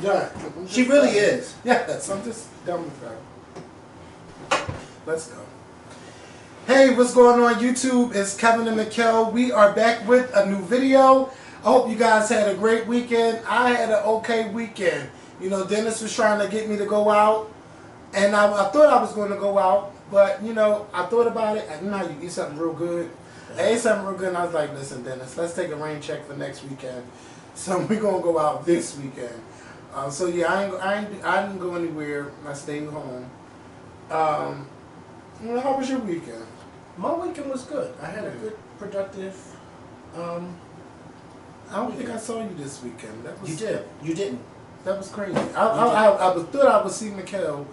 Right. She really is. Yes, I'm just done with her. Let's go. Hey, what's going on YouTube? It's Kevin and Mikkel. We are back with a new video. I hope you guys had a great weekend. I had an okay weekend. You know, Dennis was trying to get me to go out. And I thought I was going to go out. But, you know, I thought about it. You know, you eat something real good. I ate something real good and I was like, listen, Dennis, let's take a rain check for next weekend. So we're going to go out this weekend. So yeah, I didn't go anywhere. I stayed home. How was your weekend? My weekend was good. I had a good, productive. I don't think I saw you this weekend. That was, you did. You didn't. That was crazy. I thought I would see Mikkel.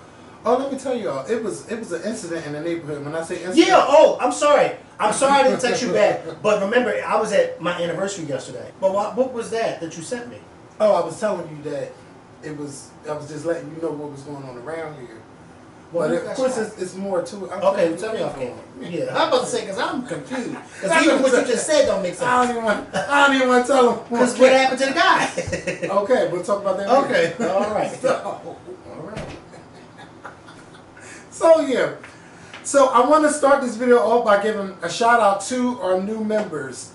Oh, let me tell y'all, it was an incident in the neighborhood. When I say incident, yeah. Oh, I'm sorry. I'm sorry I didn't text you back. But remember, I was at my anniversary yesterday. But what was that you sent me? Oh, I was telling you that I was just letting you know what was going on around here. Well, but of course, it's more to it. Okay, tell me off camera. Yeah, I'm about to say because I'm confused. Because even what you just said don't make sense. I don't even want to tell them. Because what happened to the guy? Okay, we'll talk about that later. Okay, all right. All right. So yeah, so I want to start this video off by giving a shout out to our new members.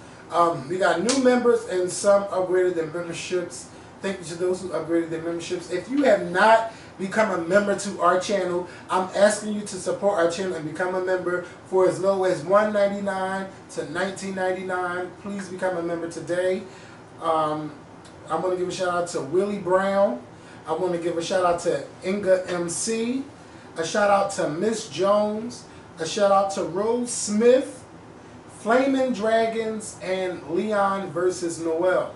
We got new members and some upgraded their memberships. Thank you to those who upgraded their memberships. If you have not become a member to our channel, I'm asking you to support our channel and become a member for as low as $1.99 to $19.99. Please become a member today. I want to give a shout out to Willie Brown. I want to give a shout out to Inga MC. A shout out to Miss Jones. A shout out to Rose Smith, Flaming Dragons, and Leon versus Noel.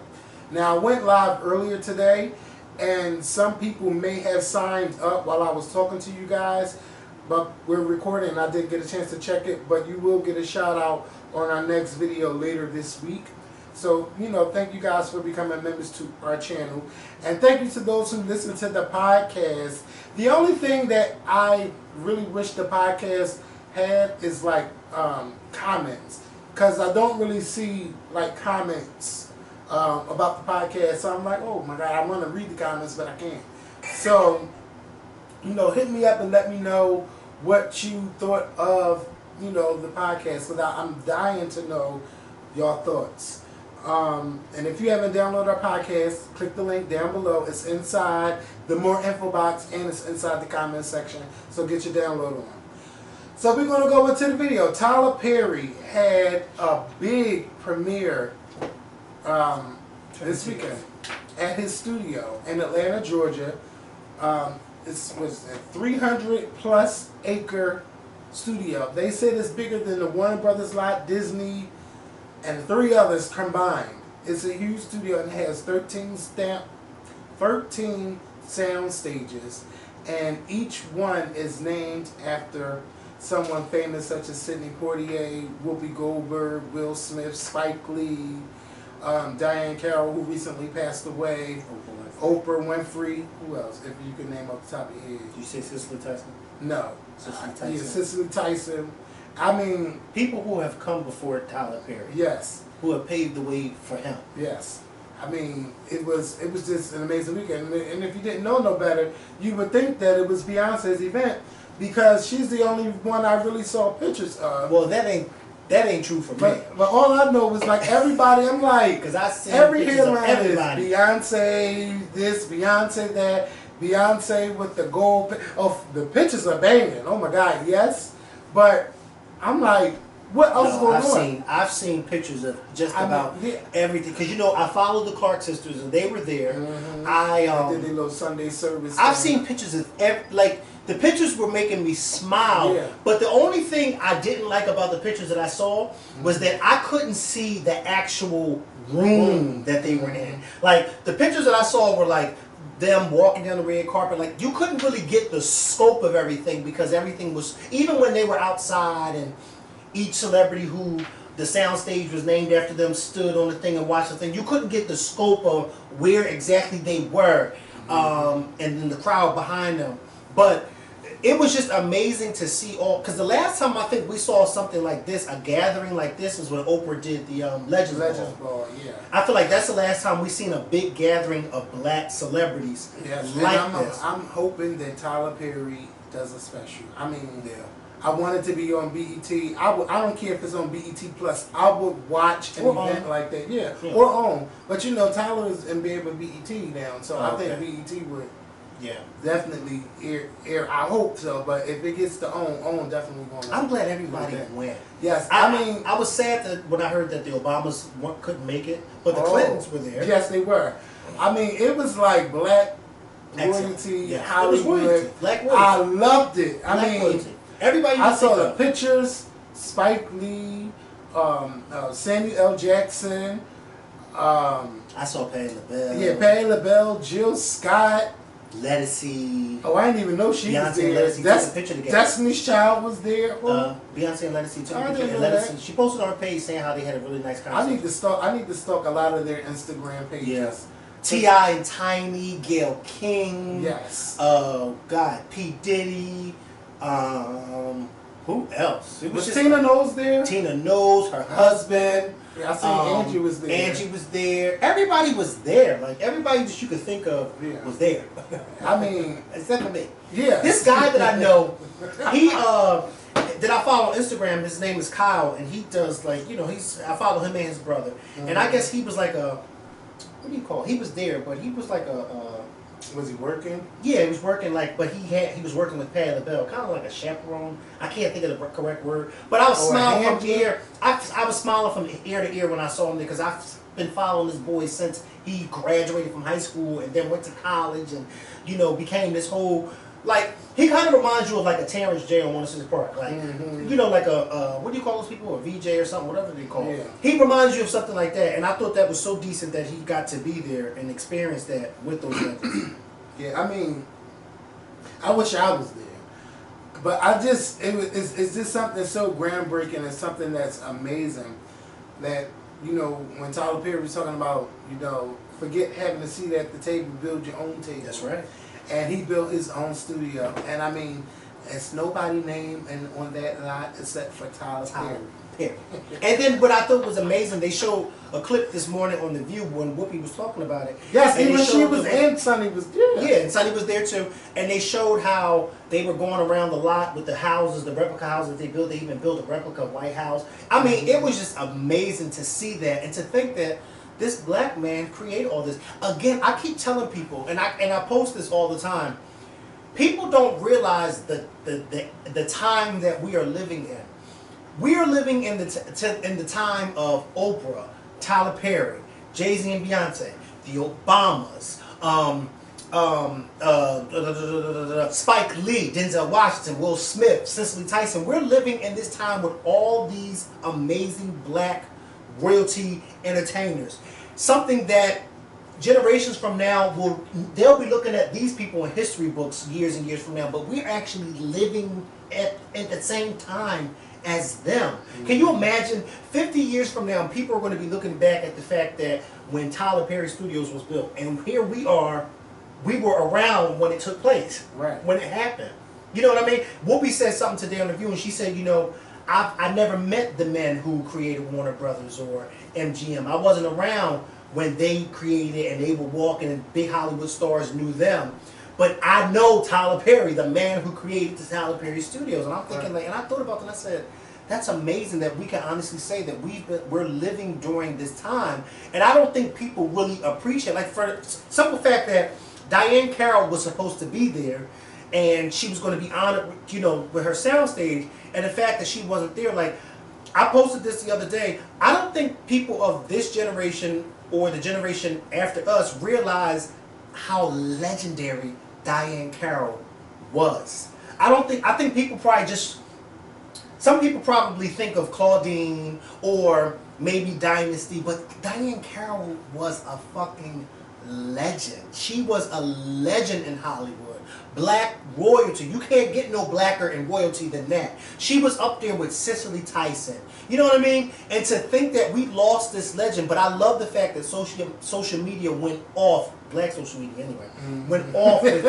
Now, I went live earlier today, and some people may have signed up while I was talking to you guys, but we're recording and I didn't get a chance to check it, but you will get a shout out on our next video later this week. So, you know, thank you guys for becoming members to our channel. And thank you to those who listen to the podcast. The only thing that I really wish the podcast had is like comments. Because I don't really see like comments about the podcast. So I'm like, oh my God, I want to read the comments, but I can't. So, you know, hit me up and let me know what you thought of, you know, the podcast. Because I'm dying to know your thoughts. And if you haven't downloaded our podcast, click the link down below. It's inside the more info box and it's inside the comment section. So get your download on. So we're going to go into the video. Tyler Perry had a big premiere this weekend at his studio in Atlanta, Georgia. It was a 300+ acre studio. They said it's bigger than the Warner Brothers lot, Disney, and 3 others combined. It's a huge studio and it has 13 sound stages, and each one is named after someone famous such as Sidney Poitier, Whoopi Goldberg, Will Smith, Spike Lee, Diahann Carroll, who recently passed away, Oprah Winfrey. Who else? If you could name off the top of your head. Did you say Cicely Tyson? No. Cicely Tyson. Yeah, Cicely Tyson. I mean, people who have come before Tyler Perry. Yes. Who have paved the way for him. Yes. I mean, it was just an amazing weekend. And if you didn't know no better, you would think that it was Beyonce's event because she's the only one I really saw pictures of. Well, that ain't true for me. But all I know was like everybody. I'm like, because I see every headline is Beyonce this, Beyonce that, Beyonce with the gold. Oh, the pictures are banging. Oh my God, yes. But I'm like, what else is going on? I've seen pictures of just about everything. Because, you know, I followed the Clark sisters and they were there. Mm-hmm. I did their little Sunday service. I've seen pictures of, like, the pictures were making me smile. Yeah. But the only thing I didn't like about the pictures that I saw was that I couldn't see the actual room that they were in. Like, the pictures that I saw were like them walking down the red carpet. Like, you couldn't really get the scope of everything because everything was, even when they were outside and each celebrity who the sound stage was named after them stood on the thing and watched the thing, you couldn't get the scope of where exactly they were and then the crowd behind them. But it was just amazing to see all, because the last time I think we saw something like this, a gathering like this, is when Oprah did the Legends Ball. Yeah. I feel like that's the last time we've seen a big gathering of black celebrities like this. I'm hoping that Tyler Perry does a special. I mean, I want it to be on BET. I don't care if it's on BET Plus. I would watch an event like that. Yeah, or on. But you know, Tyler is in bed with BET now, so I think BET would. Yeah, definitely air. I hope so, but if it gets to on definitely going to. I'm glad everybody went. Yes, I mean, I was sad that when I heard that the Obamas couldn't make it, but the Clintons were there. Yes, they were. I mean, it was like black royalty, Hollywood. Black royalty. I loved it. I mean, royalty. Everybody. I saw the pictures. Spike Lee, Samuel L. Jackson. I saw Patti LaBelle. Yeah, Patti LaBelle, Jill Scott. Lettucey. Oh, I didn't even know she was there. Lettucey took a picture together. Destiny's Child was there. Beyonce and Lettucey took a picture. And Lettucey, she posted on her page saying how they had a really nice concert. I need to stalk a lot of their Instagram pages. Yes. T.I. and Tiny, Gayle King. Yes. God, P. Diddy. Who else? Was Tina Knowles there? Tina Knowles, her husband. Yeah, I seen Angie was there. Angie was there. Everybody was there. Like everybody that you could think of was there. I mean, except for me. Yeah. This guy that I know, he that I follow on Instagram. His name is Kyle, and he does like I follow him and his brother, and I guess he was like what do you call it? He was there, but he was like was he working? Yeah, he was working but he was working with Patti LaBelle, kind of like a chaperone. I can't think of the correct word, but I was smiling from ear. I was smiling from ear to ear when I saw him because I've been following this boy since he graduated from high school and then went to college and became this whole he kind of reminds you of like a Terrence J on 106 Park, like like a what do you call those people, a VJ or something, whatever they call it. He reminds you of something like that, and I thought that was so decent that he got to be there and experience that with those legends. Yeah, I mean, I wish I was there, but it's just something so groundbreaking and something that's amazing that when Tyler Perry was talking about forget having a seat at the table, build your own table. That's right. And he built his own studio. And I mean, it's nobody named on that lot except for Tyler Perry. And then what I thought was amazing, they showed a clip this morning on The View when Whoopi was talking about it. Yes, even she was and Sonny was there. Yeah, and Sonny was there too. And they showed how they were going around the lot with the houses, the replica houses they built. They even built a replica White House. I mean, it was just amazing to see that and to think that this black man created all this. Again, I keep telling people, and I post this all the time. People don't realize the time that we are living in. We are living in the time of Oprah, Tyler Perry, Jay-Z and Beyonce, the Obamas, Spike Lee, Denzel Washington, Will Smith, Cicely Tyson. We're living in this time with all these amazing black royalty entertainers. Something that generations from now they'll be looking at these people in history books years and years from now, but we're actually living at the same time as them. Can you imagine 50 years from now people are going to be looking back at the fact that when Tyler Perry Studios was built, and here we were around when it took place, right, when it happened. You know what I mean? Whoopi said something today on The View, and she said, I never met the men who created Warner Brothers or MGM. I wasn't around when they created and they were walking and big Hollywood stars knew them. But I know Tyler Perry, the man who created the Tyler Perry Studios. And I'm thinking, and I thought about that and I said, that's amazing that we can honestly say that we're living during this time. And I don't think people really appreciate, like for the simple fact that Diahann Carroll was supposed to be there and she was going to be honored, with her soundstage. And the fact that she wasn't there, like, I posted this the other day. I don't think people of this generation or the generation after us realize how legendary Diahann Carroll was. I think people probably some people probably think of Claudine or maybe Dynasty, but Diahann Carroll was a fucking legend. She was a legend in Hollywood. Black royalty. You can't get no blacker in royalty than that. She was up there with Cicely Tyson. You know what I mean? And to think that we lost this legend, but I love the fact that social media went off, black social media anyway, went off with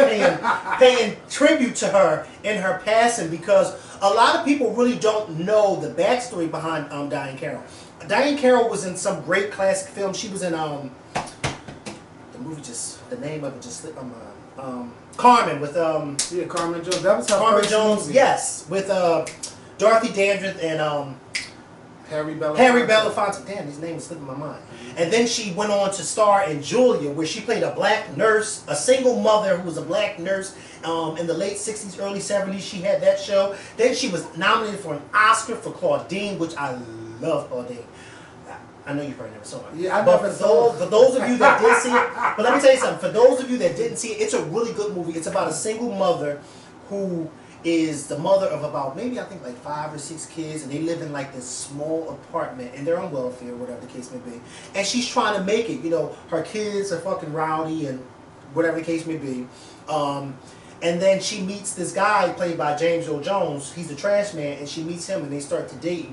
paying tribute to her in her passing, because a lot of people really don't know the backstory behind Diahann Carroll. Diahann Carroll was in some great classic films. She was in the movie, just the name of it just slipped my mind. Carmen with Carmen Jones. That was her Carmen first Jones, movie. yes, with Dorothy Dandridge and Harry Belafonte. Harry Belafonte. Damn, his name is slipping my mind. And then she went on to star in Julia, where she played a black nurse, a single mother who was a black nurse in the late 60s, early 70s. She had that show. Then she was nominated for an Oscar for Claudine, which I love Claudine. I know you probably never saw it. Yeah, I but never saw it. For those of you that did see it, but let me tell you something. For those of you that didn't see it, it's a really good movie. It's about a single mother who is the mother of about maybe I think like 5 or 6 kids, and they live in like this small apartment, and they're on welfare, whatever the case may be. And she's trying to make it. You know, her kids are fucking rowdy and whatever the case may be. And then she meets this guy played by James Earl Jones. He's the trash man, and she meets him, and they start to date.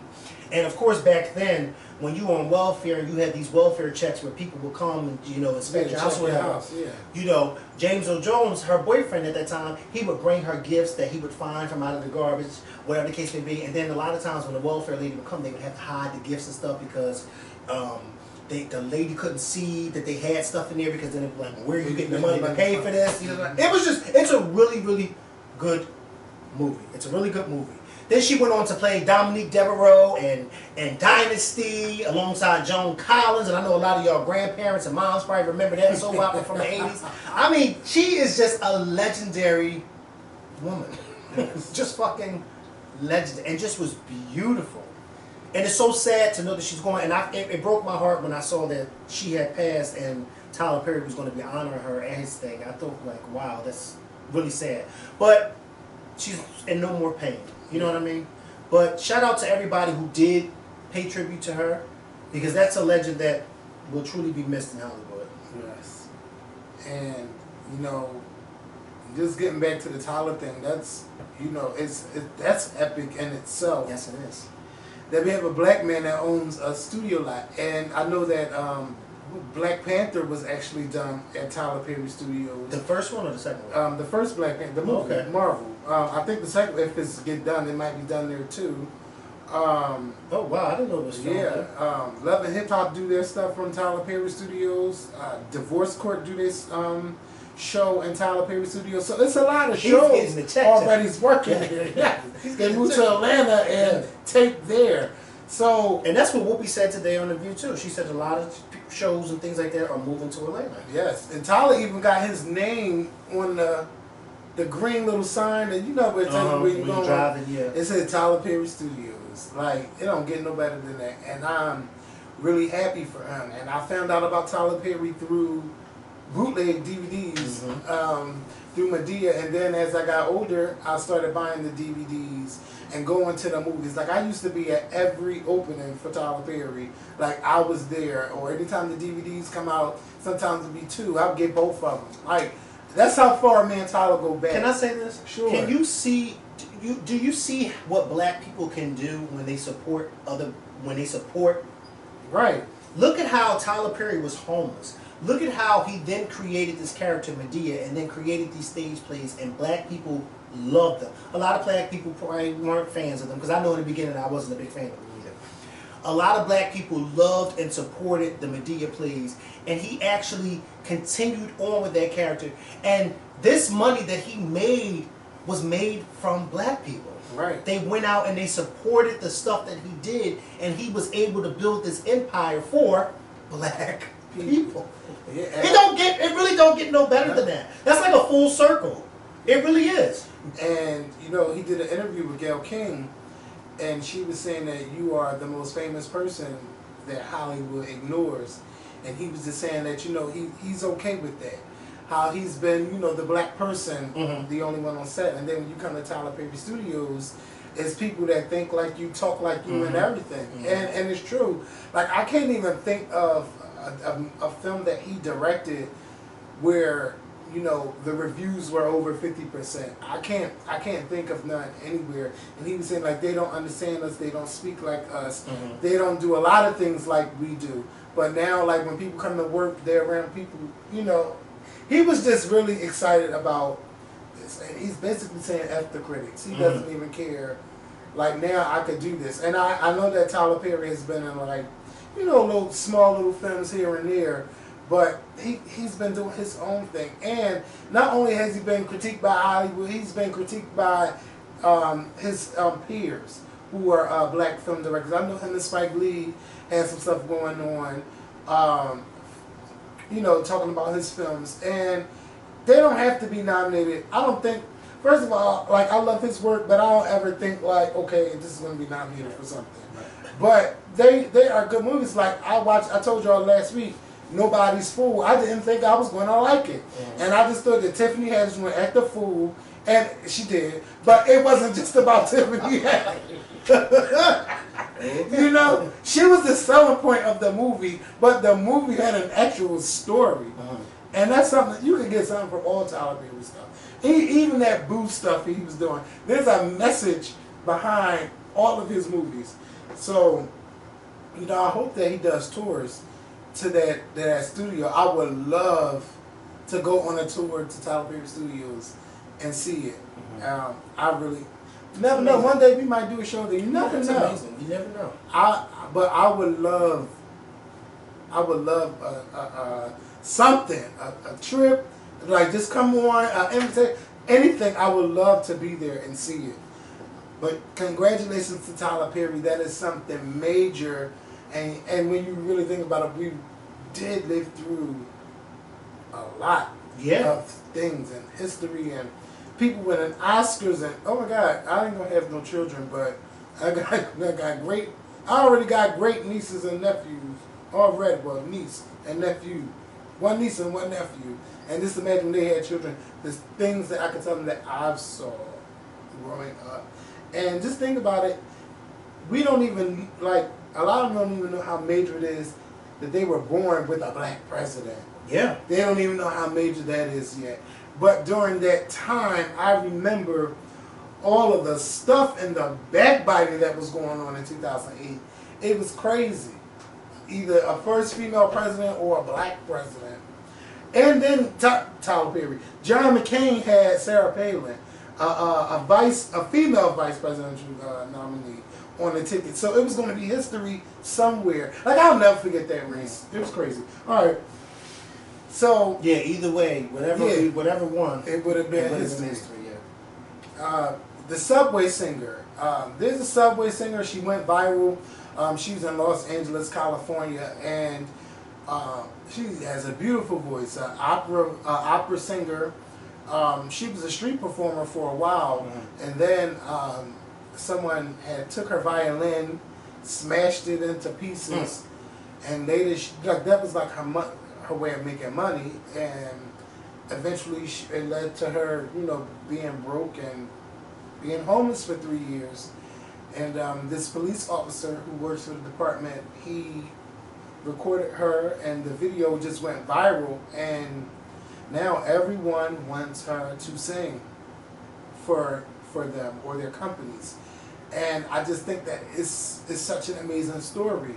And of course, back then, when you were on welfare, you had these welfare checks where people would come and, you know, inspect your house or whatever. Yeah. You know, James Earl Jones, her boyfriend at that time, he would bring her gifts that he would find from out of the garbage, whatever the case may be. And then a lot of times when the welfare lady would come, they would have to hide the gifts and stuff because the lady couldn't see that they had stuff in there, because then it was like, where are you getting the money to pay for this? You know, it's a really, really good movie. It's a really good movie. Then she went on to play Dominique Devereaux and Dynasty alongside Joan Collins, and I know a lot of y'all grandparents and moms probably remember that soap opera from the 80s. I mean, she is just a legendary woman. Just fucking legendary, and just was beautiful. And it's so sad to know that she's going, and it broke my heart when I saw that she had passed and Tyler Perry was going to be honoring her at his thing. I thought, like, wow, that's really sad. But she's in no more pain. You know what I mean? But shout out to everybody who did pay tribute to her, because that's a legend that will truly be missed in Hollywood. Yes. And, you know, just getting back to the Tyler thing, that's, you know, that's epic in itself. Yes, it is. That we have a black man that owns a studio lot. And I know that Black Panther was actually done at Tyler Perry Studios. The first one or the second one? The first Black Panther, the movie, okay. Marvel. I think the second, if it's get done, it might be done there too. Oh wow, I didn't know this. Yeah, Love and Hip Hop do their stuff from Tyler Perry Studios. Divorce Court do this show in Tyler Perry Studios. So it's a lot of shows already working there. Yeah, they moved to Atlanta and tape there. So, and that's what Whoopi said today on The View too. She said a lot of shows and things like that are moving to Atlanta. Yes, and Tyler even got his name on the green little sign that, you know, where you're going. Driving, yeah. It said Tyler Perry Studios. Like, it don't get no better than that. And I'm really happy for him. And I found out about Tyler Perry through bootleg DVDs, through Medea. And then as I got older, I started buying the DVDs and going to the movies. Like, I used to be at every opening for Tyler Perry. Like, I was there. Or anytime the DVDs come out, sometimes it'd be 2. I'll get both of them. Like, that's how far me and Tyler go back. Can I say this? Sure. Can you see? Do you see what black people can do when they support Right. Look at how Tyler Perry was homeless. Look at how he then created this character Medea, and then created these stage plays, and black people loved them. A lot of black people probably weren't fans of them, because I know in the beginning I wasn't a big fan of them either. A lot of black people loved and supported the Medea plays, and he actually continued on with that character. And this money that he made was made from black people. Right. They went out and they supported the stuff that he did, and he was able to build this empire for black people. Yeah. It really don't get no better than that. That's like a full circle. It really is. And, you know, he did an interview with Gayle King, and she was saying that you are the most famous person that Hollywood ignores. And he was just saying that, you know, he's okay with that. How he's been, you know, the black person, the only one on set. And then when you come to Tyler Perry Studios, it's people that think like you, talk like you, and everything. And it's true. Like, I can't even think of a film that he directed where you know the reviews were over 50%. I can't think of none anywhere. And he was saying like they don't understand us, they don't speak like us, they don't do a lot of things like we do. But now like when people come to work, they're around people. You know, he was just really excited about this, and he's basically saying F the critics. He doesn't even care. Like now I could do this, and I know that Tyler Perry has been in like you know little small little films here and there. But he's been doing his own thing. And not only has he been critiqued by Hollywood, he's been critiqued by his peers who are black film directors. I know him and Spike Lee had some stuff going on, you know, talking about his films. And they don't have to be nominated. I don't think, first of all, like I love his work, but I don't ever think like, okay, this is going to be nominated for something. But they are good movies. Like I told y'all last week, Nobody's Fool. I didn't think I was going to like it. And I just thought that Tiffany Haddish went act the fool, and she did. But it wasn't just about Tiffany Haddish. You know, she was the selling point of the movie, but the movie had an actual story. And that's something, you can get something from all Tyler Perry stuff. Even that boo stuff he was doing, there's a message behind all of his movies. So, you know, I hope that he does tours to that studio. I would love to go on a tour to Tyler Perry Studios and see it. I really never know. One day we might do a show there. You never know. Amazing. You never know. But I would love something, a trip, like just come on, anything. I would love to be there and see it. But congratulations to Tyler Perry. That is something major. And when you really think about it, we did live through a lot of things and history and people winning Oscars and oh my God, I ain't gonna have no children, but I already got great nieces and nephews already. Well, niece and nephew, one niece and one nephew, and just imagine when they had children. There's things that I can tell them that I've saw growing up, and just think about it. We don't even like. A lot of them don't even know how major it is that they were born with a black president. Yeah. They don't even know how major that is yet. But during that time, I remember all of the stuff and the backbiting that was going on in 2008. It was crazy. Either a first female president or a black president. And then Tyler Perry. John McCain had Sarah Palin, a female vice presidential nominee, on the ticket. So it was going to be history somewhere. Like, I'll never forget that race. It was crazy. All right. So yeah, either way, whatever won, it would have been history. The Subway Singer. There's a Subway Singer. She went viral. She was in Los Angeles, California, and she has a beautiful voice. Opera singer. She was a street performer for a while, and then someone had took her violin, smashed it into pieces, and that was like her way of making money, and eventually it led to her, you know, being broke and being homeless for 3 years. And this police officer who works for the department, he recorded her, and the video just went viral, and now everyone wants her to sing for them or their companies. And I just think that it's such an amazing story.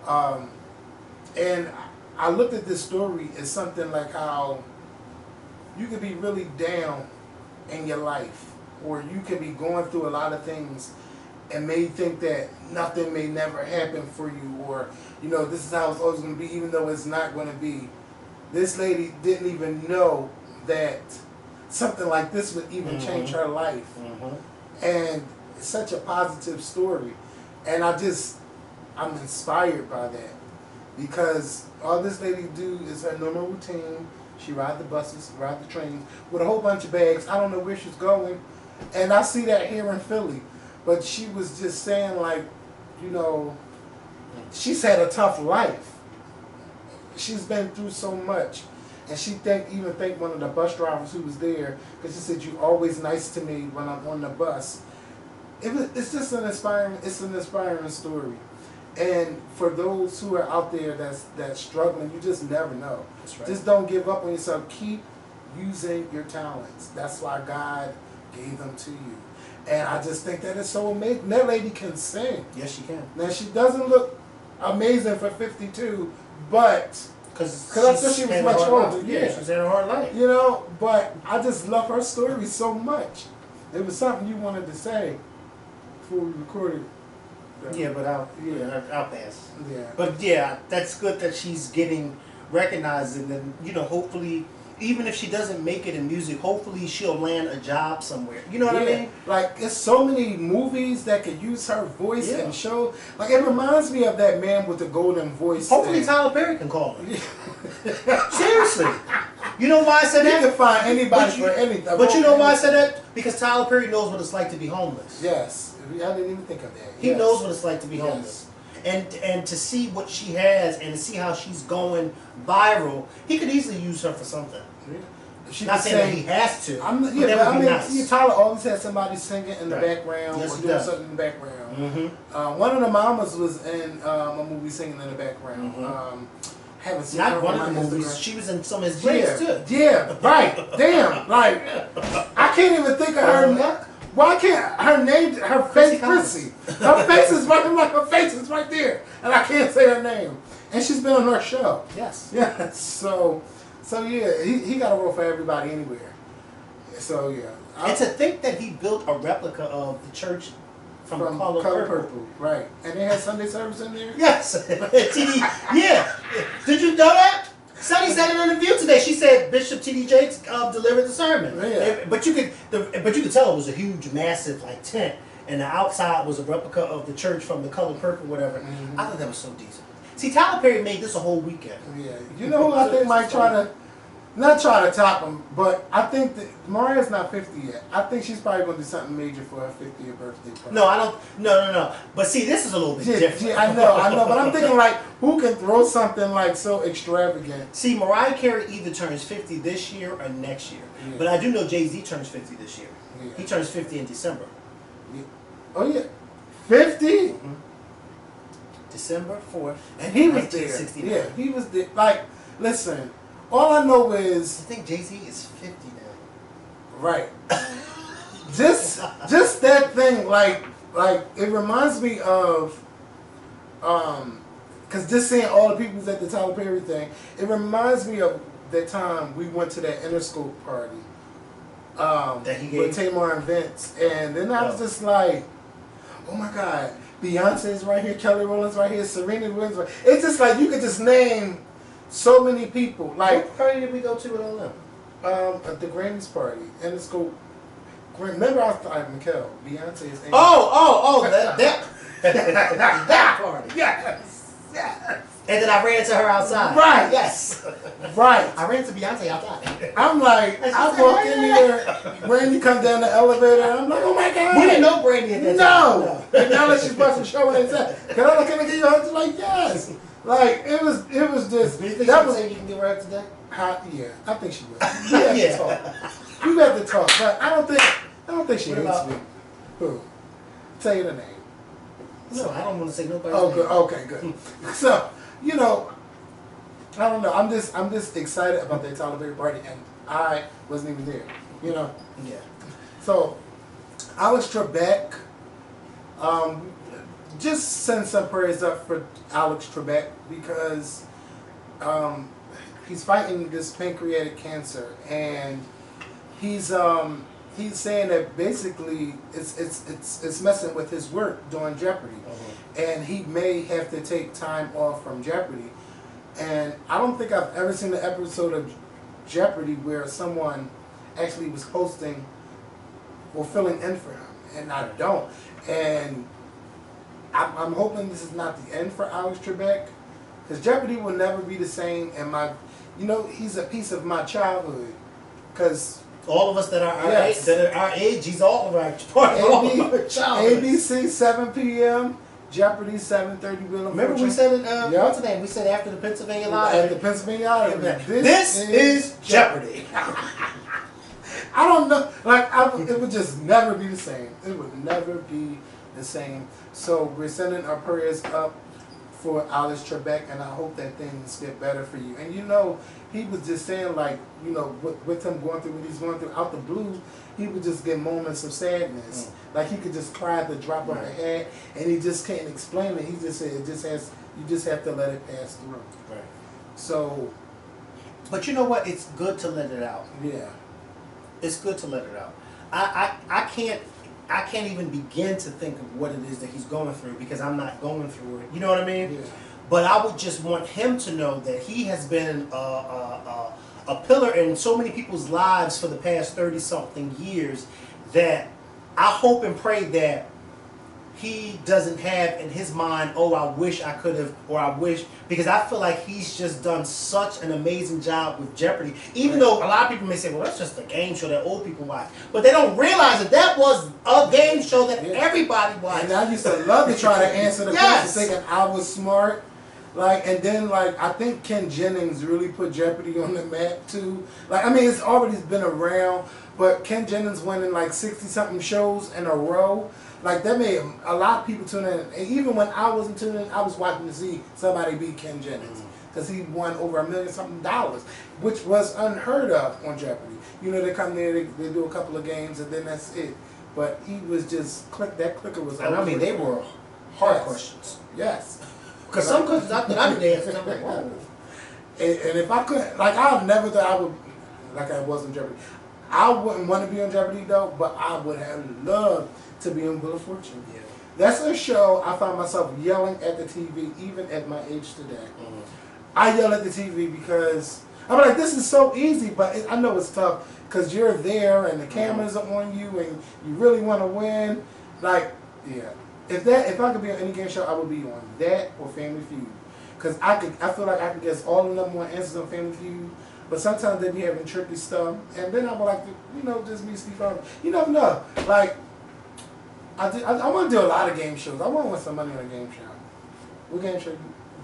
And I looked at this story as something like how you could be really down in your life, or you could be going through a lot of things and may think that nothing may never happen for you, or, you know, this is how it's always going to be, even though it's not going to be. This lady didn't even know that something like this would even change her life. And it's such a positive story. And I'm inspired by that. Because all this lady do is her normal routine. She ride the buses, ride the trains with a whole bunch of bags. I don't know where she's going. And I see that here in Philly. But she was just saying, like, you know, she's had a tough life. She's been through so much. And she even thanked one of the bus drivers who was there, because she said, "You're always nice to me when I'm on the bus." It's just an inspiring story. And for those who are out there that's struggling, you just never know. That's right. Just don't give up on yourself. Keep using your talents. That's why God gave them to you. And I just think that is so amazing. That lady can sing. Yes, she can. Now she doesn't look amazing for 52, but because I thought she was much older. Yeah, she's in her hard life. You know, but I just love her story so much. It was something you wanted to say before we recorded. Yeah, but I'll pass. Yeah. But yeah, that's good that she's getting recognized, and then hopefully, even if she doesn't make it in music, hopefully she'll land a job somewhere. You know what I mean? Like, there's so many movies that could use her voice and show. Like, it reminds me of that man with the golden voice. Hopefully Tyler Perry can call her. Seriously. You know why I said that? You can find anybody for anything. But you know why I said that? Because Tyler Perry knows what it's like to be homeless. Yes. I didn't even think of that. He knows what it's like to be homeless. And to see what she has and to see how she's going viral, he could easily use her for something. She Not saying that he has to. Tyler always had somebody singing in the background yes, or doing something in the background. One of the mamas was in a movie singing in the background. Haven't seen Not her one on of the movies. Instagram. She was in some of his drinks too. Yeah, right. Damn. Like, I can't even think of her. Why can't her name, her face, Chrissy? Her face is right. I'm like, her face is right there, and I can't say her name. And she's been on her show. Yes. Yeah. So yeah, he got a role for everybody anywhere. So yeah. And to think that he built a replica of the church from Color Purple. Right. And they had Sunday service in there? Yes. Yeah. Did you know that? Sonny said it on the View today. She said Bishop T.D. Jakes delivered the sermon. Yeah. But you could tell it was a huge, massive tent, and the outside was a replica of the church from the Color Purple, whatever. I thought that was so decent. See, Tyler Perry made this a whole weekend. Yeah. You know who I think might not try to top him, but I think that Mariah's not 50 yet. I think she's probably going to do something major for her 50th birthday party. No, I don't. No. But see, this is a little bit different. Yeah, I know. But I'm thinking, like, who can throw something, like, so extravagant? See, Mariah Carey either turns 50 this year or next year. Yeah. But I do know Jay-Z turns 50 this year. Yeah. He turns 50 in December. Yeah. Oh, yeah. 50? December 4th. And he was there. Yeah, he was there. Like, listen. All I know is I think Jay-Z is 50 now. Right. just that thing, like it reminds me of because just seeing all the people at the Tyler Perry thing, it reminds me of that time we went to that Interscope party. That he gave with Tamar and Vince, and then I was just like, oh my God, Beyonce's right here, Kelly Rowland's right here, Serena Williams right here. It's just like you could just name so many people. Like, what party did we go to with all them? At the Grammys party, and it's go. Remember, I was like, Mikkel, Beyonce is. That party. Yes. And then I ran into her outside. Right. Yes. Right. I ran to Beyonce outside. I'm like, I walk in there, Brandy comes down the elevator, and I'm like, oh my God. We didn't know Brandy at that time. No. And now that she's busting show and said, can I get you a hug? Like, yes. Like, it was just. Do you think that was saying you can give her up today? Yeah, I think she will. We have to talk. We have to talk, but I don't think she hates me. Who? Tell you the name. No, I don't want to say nobody. Oh, good. Okay, good. So, you know, I don't know. I'm just excited about that Tyler Perry party, and I wasn't even there. You know. Yeah. So, Alex Trebek. Just send some prayers up for Alex Trebek because he's fighting this pancreatic cancer, and he's saying that basically it's messing with his work doing Jeopardy, and he may have to take time off from Jeopardy. And I don't think I've ever seen an episode of Jeopardy where someone actually was hosting or filling in for him, and I don't. And I'm hoping this is not the end for Alex Trebek, because Jeopardy will never be the same. And he's a piece of my childhood. Because all of us that are our age, he's all of our part of our childhood. ABC 7 p.m. Jeopardy 7:30. Remember we said it. What's the name? We said after the Pennsylvania Lottery. At the Pennsylvania Lottery. This is Jeopardy. I don't know. It would just never be the same. It would never be the same. So we're sending our prayers up for Alice Trebek, and I hope that things get better for you. And you know, he was just saying, like, you know, with him going through what he's going through, out the blue, he would just get moments of sadness. Like he could just cry at the drop of a hat, and he just can't explain it. He just said it just has, you just have to let it pass through. Right. So, but you know what? It's good to let it out. yeah. It's good to let it out. I can't even begin to think of what it is that he's going through because I'm not going through it. You know what I mean? Yeah. But I would just want him to know that he has been a pillar in so many people's lives for the past 30-something years that I hope and pray that he doesn't have in his mind, oh, I wish I could have, or I wish, because I feel like he's just done such an amazing job with Jeopardy. Even though a lot of people may say, well, that's just a game show that old people watch. But they don't realize that that was a game show that everybody watched. And I used to love to try to answer the questions thinking I was smart. Like, and then, like, I think Ken Jennings really put Jeopardy on the map, too. Like, I mean, it's already been around, but Ken Jennings winning, like, 60-something shows in a row. Like, that made a lot of people tune in. And even when I wasn't tuning in, I was watching to see somebody beat Ken Jennings. Because he won over $1 million-something, which was unheard of on Jeopardy. You know, they come there, they do a couple of games, and then that's it. But he was just, that clicker was and I mean, they were hard questions. Yes. Because some questions I did answer, I'm like, whoa. And if I couldn't, like, I never thought I would, like I was on Jeopardy. I wouldn't want to be on Jeopardy, though, but I would have loved to be on Wheel of Fortune. Yeah. That's a show I found myself yelling at the TV, even at my age today. I yell at the TV because I'm like, this is so easy, but I know it's tough because you're there and the cameras are on you and you really want to win. Like, yeah. If I could be on any game show, I would be on that or Family Feud. Because I feel like I could guess all the number one answers on Family Feud. But sometimes they be having tricky stuff. And then I would like to, you know, just be Steve Harvey. You never know. Like, I want to do a lot of game shows. I want to win some money on a game show. What game show?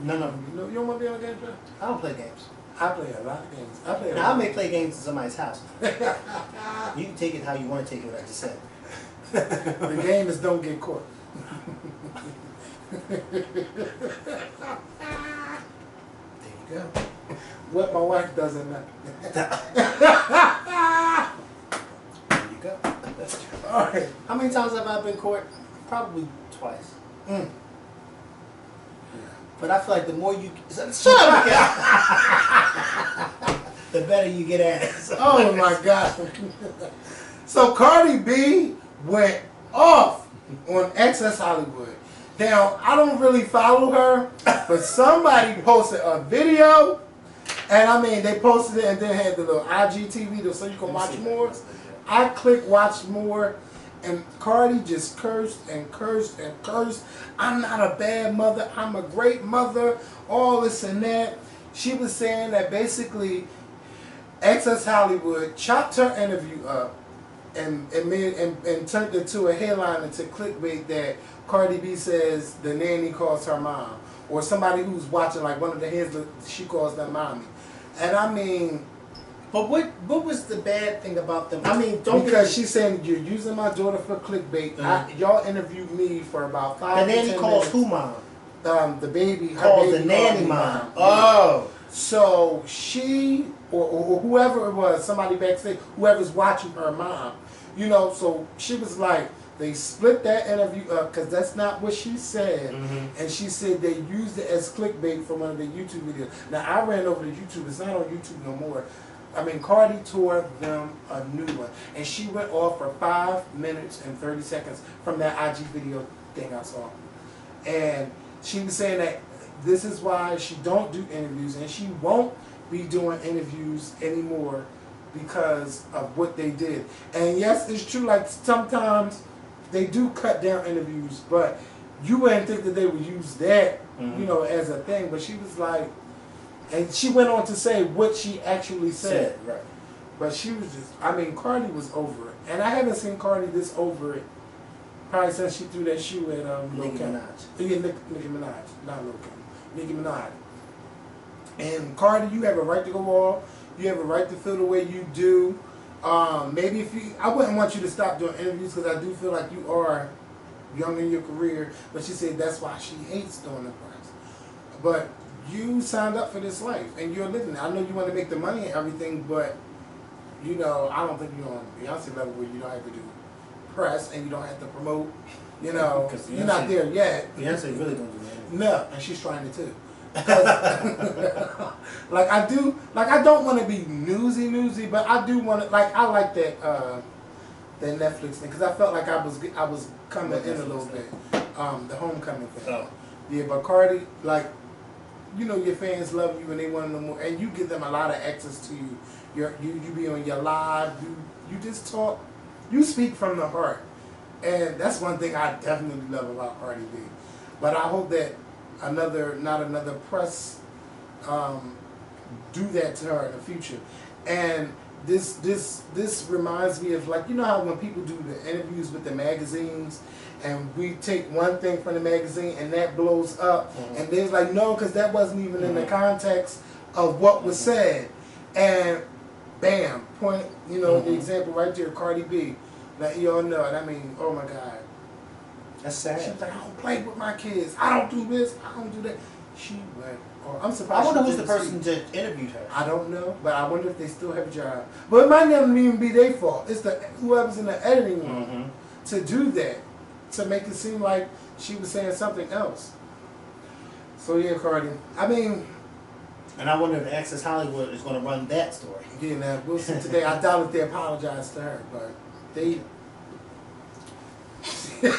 No. You don't want to be on a game show? I don't play games. I play a lot of games. Now, I may play games in somebody's house. You can take it how you want to take it, what I just said. The game is don't get caught. There you go. What my wife doesn't know. There you go. All right. How many times have I been caught? Probably twice. But I feel like the more you shut up, the better you get at it. Oh my God. So Cardi B went off on Access Hollywood. Now, I don't really follow her, but somebody posted a video, and I mean, they posted it and then had the little IGTV so you can watch more. I clicked watch more, and Cardi just cursed and cursed and cursed. I'm not a bad mother, I'm a great mother, all this and that. She was saying that basically Access Hollywood chopped her interview up and turned it to a headline into clickbait that Cardi B says the nanny calls her mom, or somebody who's watching, like one of the heads, she calls them mommy. And I mean, but what was the bad thing about them? I mean, don't because she's saying you're using my daughter for clickbait. Y'all interviewed me for about 5 the to 10 nanny calls minutes. Who mom? The baby Calls her the baby nanny called me mom. Oh. So she or whoever it was, somebody backstage, whoever's watching her mom, you know. So she was like, they split that interview up because that's not what she said, and she said they used it as clickbait for one of the YouTube videos. Now I ran over to YouTube; it's not on YouTube no more. I mean, Cardi tore them a new one, and she went off for 5 minutes and 30 seconds from that IG video thing I saw, and she was saying that this is why she don't do interviews, and she won't be doing interviews anymore because of what they did. And yes, it's true, like sometimes they do cut down interviews, but you wouldn't think that they would use that, you know, as a thing. But she was like, and she went on to say what she actually said. Right. But she was just, I mean, Cardi was over it. And I haven't seen Cardi this over it probably since she threw that shoe at Nicki Minaj. Yeah, Nicki Minaj, not Lil Kim. Nicki Minaj. And Cardi, you have a right to go off. You have a right to feel the way you do. Maybe if you, I wouldn't want you to stop doing interviews because I do feel like you are young in your career. But she said that's why she hates doing the press. but you signed up for this life and you're living it. I know you want to make the money and everything, but you know, I don't think you're on Beyonce level where you don't have to do press and you don't have to promote. You know, you're not there yet. Beyonce really don't do that. No, and she's trying to too. Like I don't want to be newsy, but I do want to. Like I like that that Netflix thing because I felt like I was coming in a little bit. The Homecoming thing. Oh. Yeah, but Cardi, like, you know, your fans love you and they want to know more, and you give them a lot of access to you. You be on your live. You just talk. You speak from the heart. And that's one thing I definitely love about Cardi B. But I hope that not another press do that to her in the future. And this reminds me of, like, you know how when people do the interviews with the magazines and we take one thing from the magazine and that blows up and they're like, no, because that wasn't even in the context of what was said. And bam, point, you know, the example right there, Cardi B. Like, you all know it. I mean, oh my God. That's sad. She was like, I don't play with my kids. I don't do this. I don't do that. She went, oh, I'm surprised. I wonder who's the person that interviewed her. I don't know, but I wonder if they still have a job. But it might not even be their fault. It's whoever's in the editing room to do that, to make it seem like she was saying something else. So yeah, Cardi. I mean, and I wonder if Access Hollywood is going to run that story. Yeah, now we'll see today. I doubt if they apologize to her, but they. No,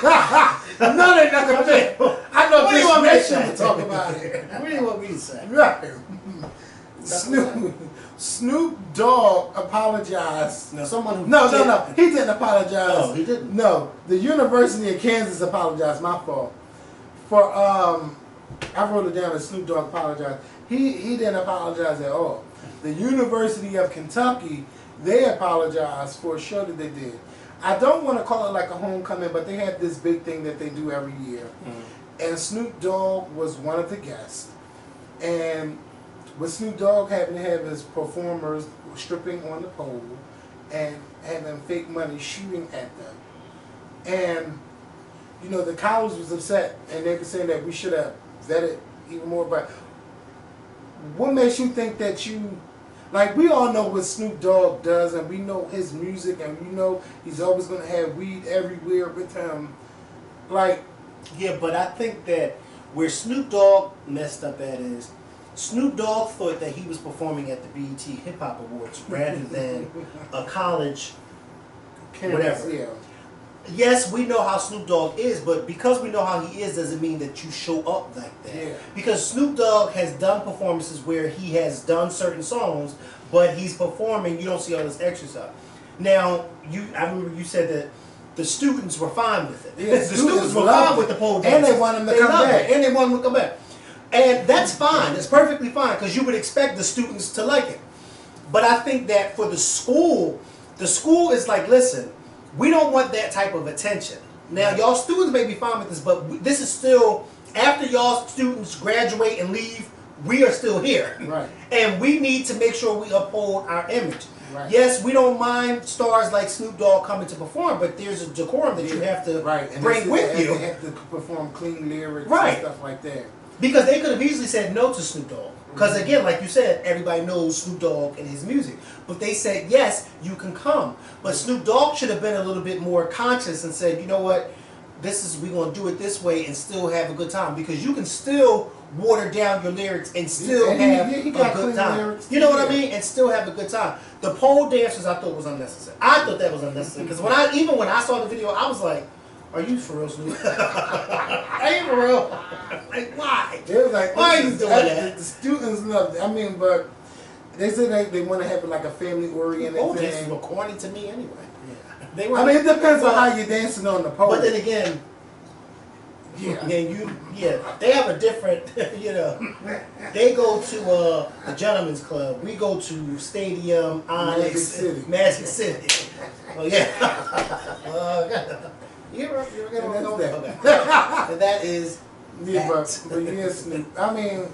they're not gonna say. I know this nation will talk about it. What do you want me to say? Right. Snoop Dogg apologized. No, someone who No. He didn't apologize. Oh, he didn't. No, the University of Kansas apologized. My fault. For I wrote it down. That Snoop Dogg apologized. He didn't apologize at all. The University of Kentucky, they apologized for a show that they did. I don't want to call it like a homecoming, but they had this big thing that they do every year. And Snoop Dogg was one of the guests. And with Snoop Dogg having to have his performers stripping on the pole and having fake money shooting at them. And, you know, the college was upset, and they were saying that we should have vetted even more. But what makes you think that you... Like, we all know what Snoop Dogg does, and we know his music, and we know he's always going to have weed everywhere with him. Like... Yeah, but I think that where Snoop Dogg messed up at is, Snoop Dogg thought that he was performing at the BET Hip Hop Awards rather than a college, whatever. Yeah. Yes, we know how Snoop Dogg is, but because we know how he is doesn't mean that you show up like that. Yeah. Because Snoop Dogg has done performances where he has done certain songs, but he's performing, you don't see all this extra stuff. Now, I remember you said that the students were fine with it. Yeah, the students were fine with the pole dancing. And they want him to come back. And they want him to come back. And that's fine. That's perfectly fine because you would expect the students to like it. But I think that for the school is like, listen, we don't want that type of attention. Now, y'all students may be fine with this, but this is still, after y'all students graduate and leave, we are still here. Right. And we need to make sure we uphold our image. Right. Yes, we don't mind stars like Snoop Dogg coming to perform, but there's a decorum that you have to bring with you. They have to perform clean lyrics and stuff like that. Because they could have easily said no to Snoop Dogg. Because again, like you said, everybody knows Snoop Dogg and his music. But they said, yes, you can come. But Snoop Dogg should have been a little bit more conscious and said, you know what, we're going to do it this way and still have a good time. Because you can still water down your lyrics and still have a good time. Lyrics. You know what I mean? And still have a good time. The pole dancers I thought was unnecessary. I thought that was unnecessary. Because even when I saw the video, I was like, are you for real, Snoop? Are you for real? Like, why? It was like, why are you doing that? The students loved it. I mean, but they said they want to have it like a family-oriented thing. Dances were corny to me anyway. Yeah. They were. I mean, it depends on how you're dancing on the pole. But then again, they have a different, you know. They go to the Gentleman's Club. We go to Stadium, Onyx, Magic City. Oh yeah. You were gonna go there. Okay. And that is. Yeah, but Snoop. I mean,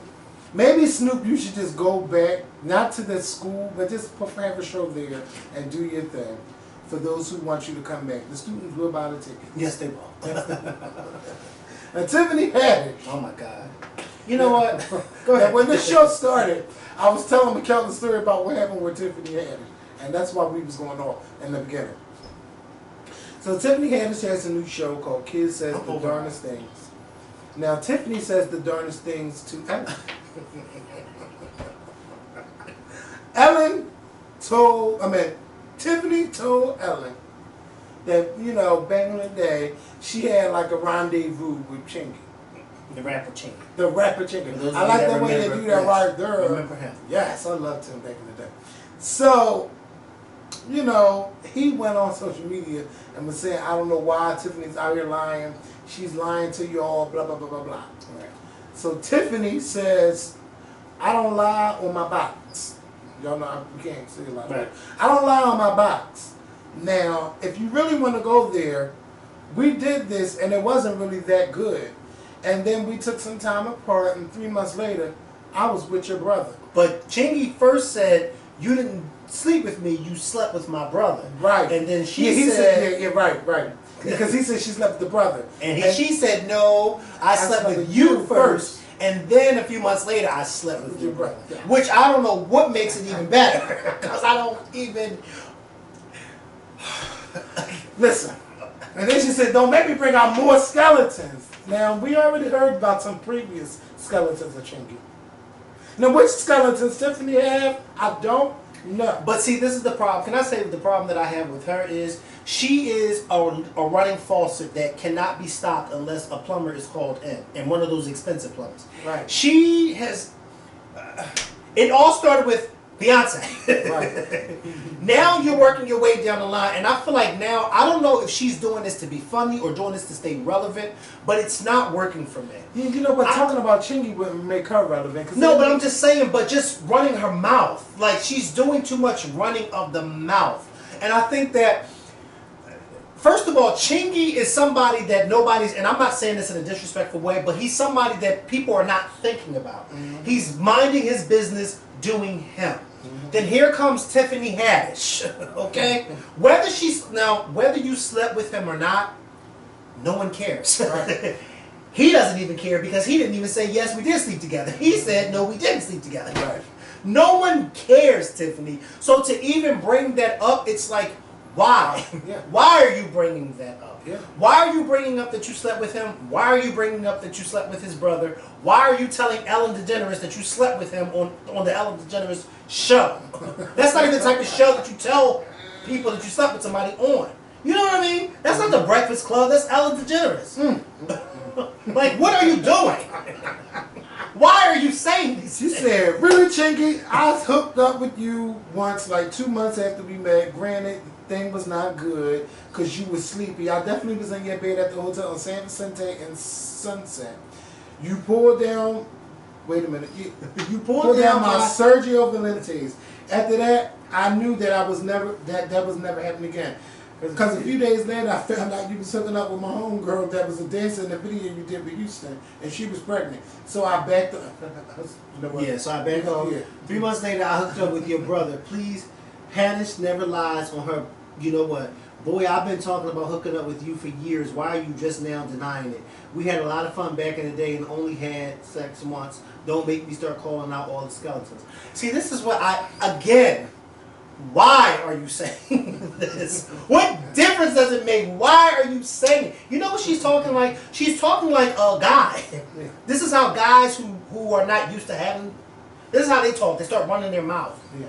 maybe Snoop, you should just go back, not to the school, but just have a show there and do your thing. For those who want you to come back, the students will buy the ticket. Yes, they will. And Tiffany Haddish. Oh my God. You know what? Go ahead. When this show started, I was telling Mikkel the story about what happened with Tiffany Haddish. And that's why we was going on in the beginning. So Tiffany Haddish has a new show called Kids Says the Darndest Things. Now Tiffany says the darndest things to Ellen. Tiffany told Ellen that, you know, back in the day, she had like a rendezvous with Chingy. The rapper Chingy. The rapper Chingy. I like the way they do that right there. Remember him. Yes, I loved him back in the day. So, you know, he went on social media and was saying, I don't know why Tiffany's out here lying. She's lying to you all, blah, blah, blah, blah, blah. Right. So Tiffany says, I don't lie on my box. Y'all know you can't say a lot. Right. I don't lie on my box. Now, if you really want to go there, we did this and it wasn't really that good. And then we took some time apart and 3 months later, I was with your brother. But Chingy first said, you didn't sleep with me, you slept with my brother. Right. And then he said right. Because he said she slept with the brother. And she said, no, I slept with you first. And then a few months later, I slept with your brother. Yeah. Which I don't know what makes it even better. Because I don't even... Listen. And then she said, don't make me bring out more skeletons. Now, we already heard about some previous skeletons of Chingy. Now, which skeletons Tiffany have, I don't know. But see, this is the problem. Can I say the problem that I have with her is she is a running faucet that cannot be stopped unless a plumber is called in. And one of those expensive plumbers. Right. She has... it all started with Beyonce. Right. Now you're working your way down the line, and I feel like now, I don't know if she's doing this to be funny or doing this to stay relevant, but it's not working for me. You know, but talking about Chingy wouldn't make her relevant. No, but I'm just saying, but just running her mouth. Like, she's doing too much running of the mouth. And I think that, first of all, Chingy is somebody that nobody's, and I'm not saying this in a disrespectful way, but he's somebody that people are not thinking about. Mm-hmm. He's minding his business, doing him. Mm-hmm. Then here comes Tiffany Haddish, okay? Whether you slept with him or not, no one cares. Right. He doesn't even care because he didn't even say, yes, we did sleep together. He said, no, we didn't sleep together. Right. No one cares, Tiffany. So to even bring that up, it's like, why? Yeah. Why are you bringing that up? Yeah. Why are you bringing up that you slept with him? Why are you bringing up that you slept with his brother? Why are you telling Ellen DeGeneres that you slept with him on the Ellen DeGeneres show? That's not even the type of show that you tell people that you slept with somebody on. You know what I mean? That's not the Breakfast Club. That's Ellen DeGeneres. Like, what are you doing? Why are you saying these things? She said, really, Chingy, I hooked up with you once, like 2 months after we met. Granted, thing was not good because you was sleepy. I definitely was in your bed at the hotel on San Vicente and Sunset. You pulled down, wait a minute, you pulled down my Sergio Valentes. After that, I knew that that was never happening again. Because a few days later, I found out you was hooking up with my homegirl that was a dancer in the video you did with Houston, and she was pregnant. So I backed up. You know what? Yeah, so I backed up. Yeah. 3 months later, I hooked up with your brother. Please, Haddish never lies on her. You know what? Boy, I've been talking about hooking up with you for years. Why are you just now denying it? We had a lot of fun back in the day and only had sex once. Don't make me start calling out all the skeletons. See, this is what again, why are you saying this? What difference does it make? Why are you saying it? You know what she's talking like? She's talking like a guy. This is how guys who are not used to having, this is how they talk. They start running their mouth. Yeah.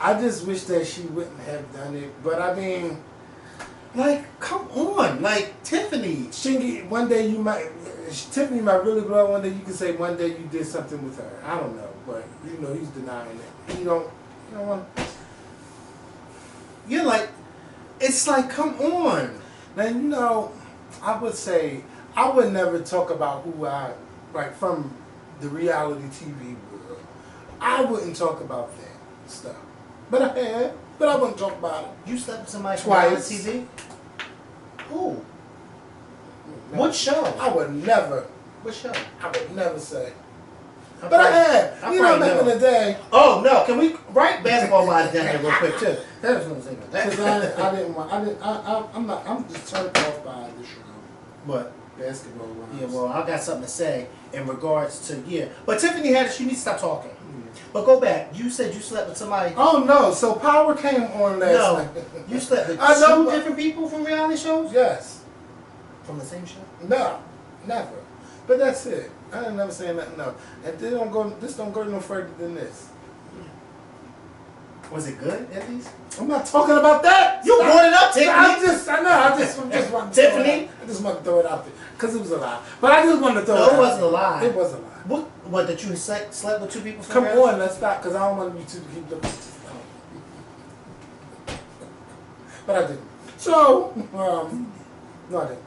I just wish that she wouldn't have done it. But I mean, like, come on. Like, Tiffany. Chingy, Tiffany might really blow one day. You can say one day you did something with her. I don't know. But, you know, he's denying it. You don't want. You're like, it's like, come on. Now, you know, I would say, I would never talk about who I, like, from the reality TV world. I wouldn't talk about that stuff. But I had, but I wouldn't talk about it. You slept with somebody twice. From TV? Who? What show? I would never. What show? I would never say. But I had. You know, back in the day. Oh, no. Can we write basketball lines down there real quick, too? That's what I'm saying. Because I'm just turned off by the show. What? Basketball Wives. Yeah, well, I got something to say in regards to, But Tiffany Haddish, you need to stop talking. But go back. You said you slept with somebody. Oh no! So Power came on last night. You slept with I know, two different people from reality shows? Yes. From the same show? No, never. But that's it. I ain't never saying nothing else. And they don't go. This don't go no further than this. Was it good at least? I'm not talking about that. You brought it up, Tiffany. I just want to Tiffany. I just want to throw it out there because it was a lie. But I just wanted to throw it out. No, it wasn't a lie. It was a lie. What that you slept with two people from Come reality? on, let's stop because I don't want you to keep looking. But I didn't. So, no, I didn't.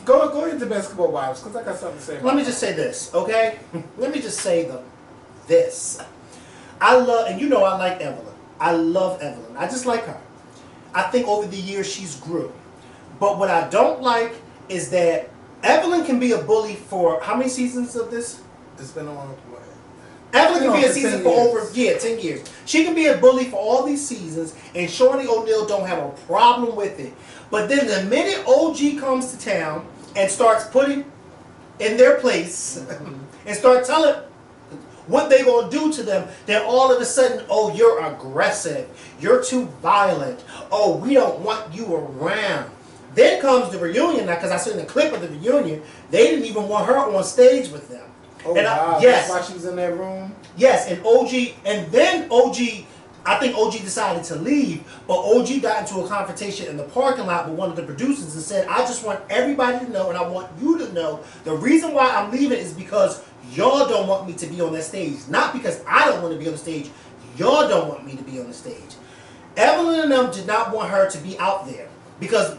Go into Basketball Wives because I got something to say. Let me just say this, okay? Let me just say this. I love, and you know I like Evelyn. I love Evelyn. I just like her. I think over the years she's grew. But what I don't like is that Evelyn can be a bully for how many seasons of this? It's been on what? Evelyn can be a season for over 10 years. She can be a bully for all these seasons, and Shawnee O'Neal don't have a problem with it. But then the minute OG comes to town and starts putting in their place and start telling what they gonna do to them, then all of a sudden, oh, you're aggressive, you're too violent, oh, we don't want you around. Then comes the reunion, now, because I seen the clip of the reunion, they didn't even want her on stage with them. Oh, and wow. Yes. That's why she was in that room? Yes, and OG, and then OG, I think OG decided to leave, but OG got into a confrontation in the parking lot with one of the producers and said, I just want everybody to know, and I want you to know, the reason why I'm leaving is because y'all don't want me to be on that stage. Not because I don't want to be on the stage. Y'all don't want me to be on the stage. Evelyn and them did not want her to be out there because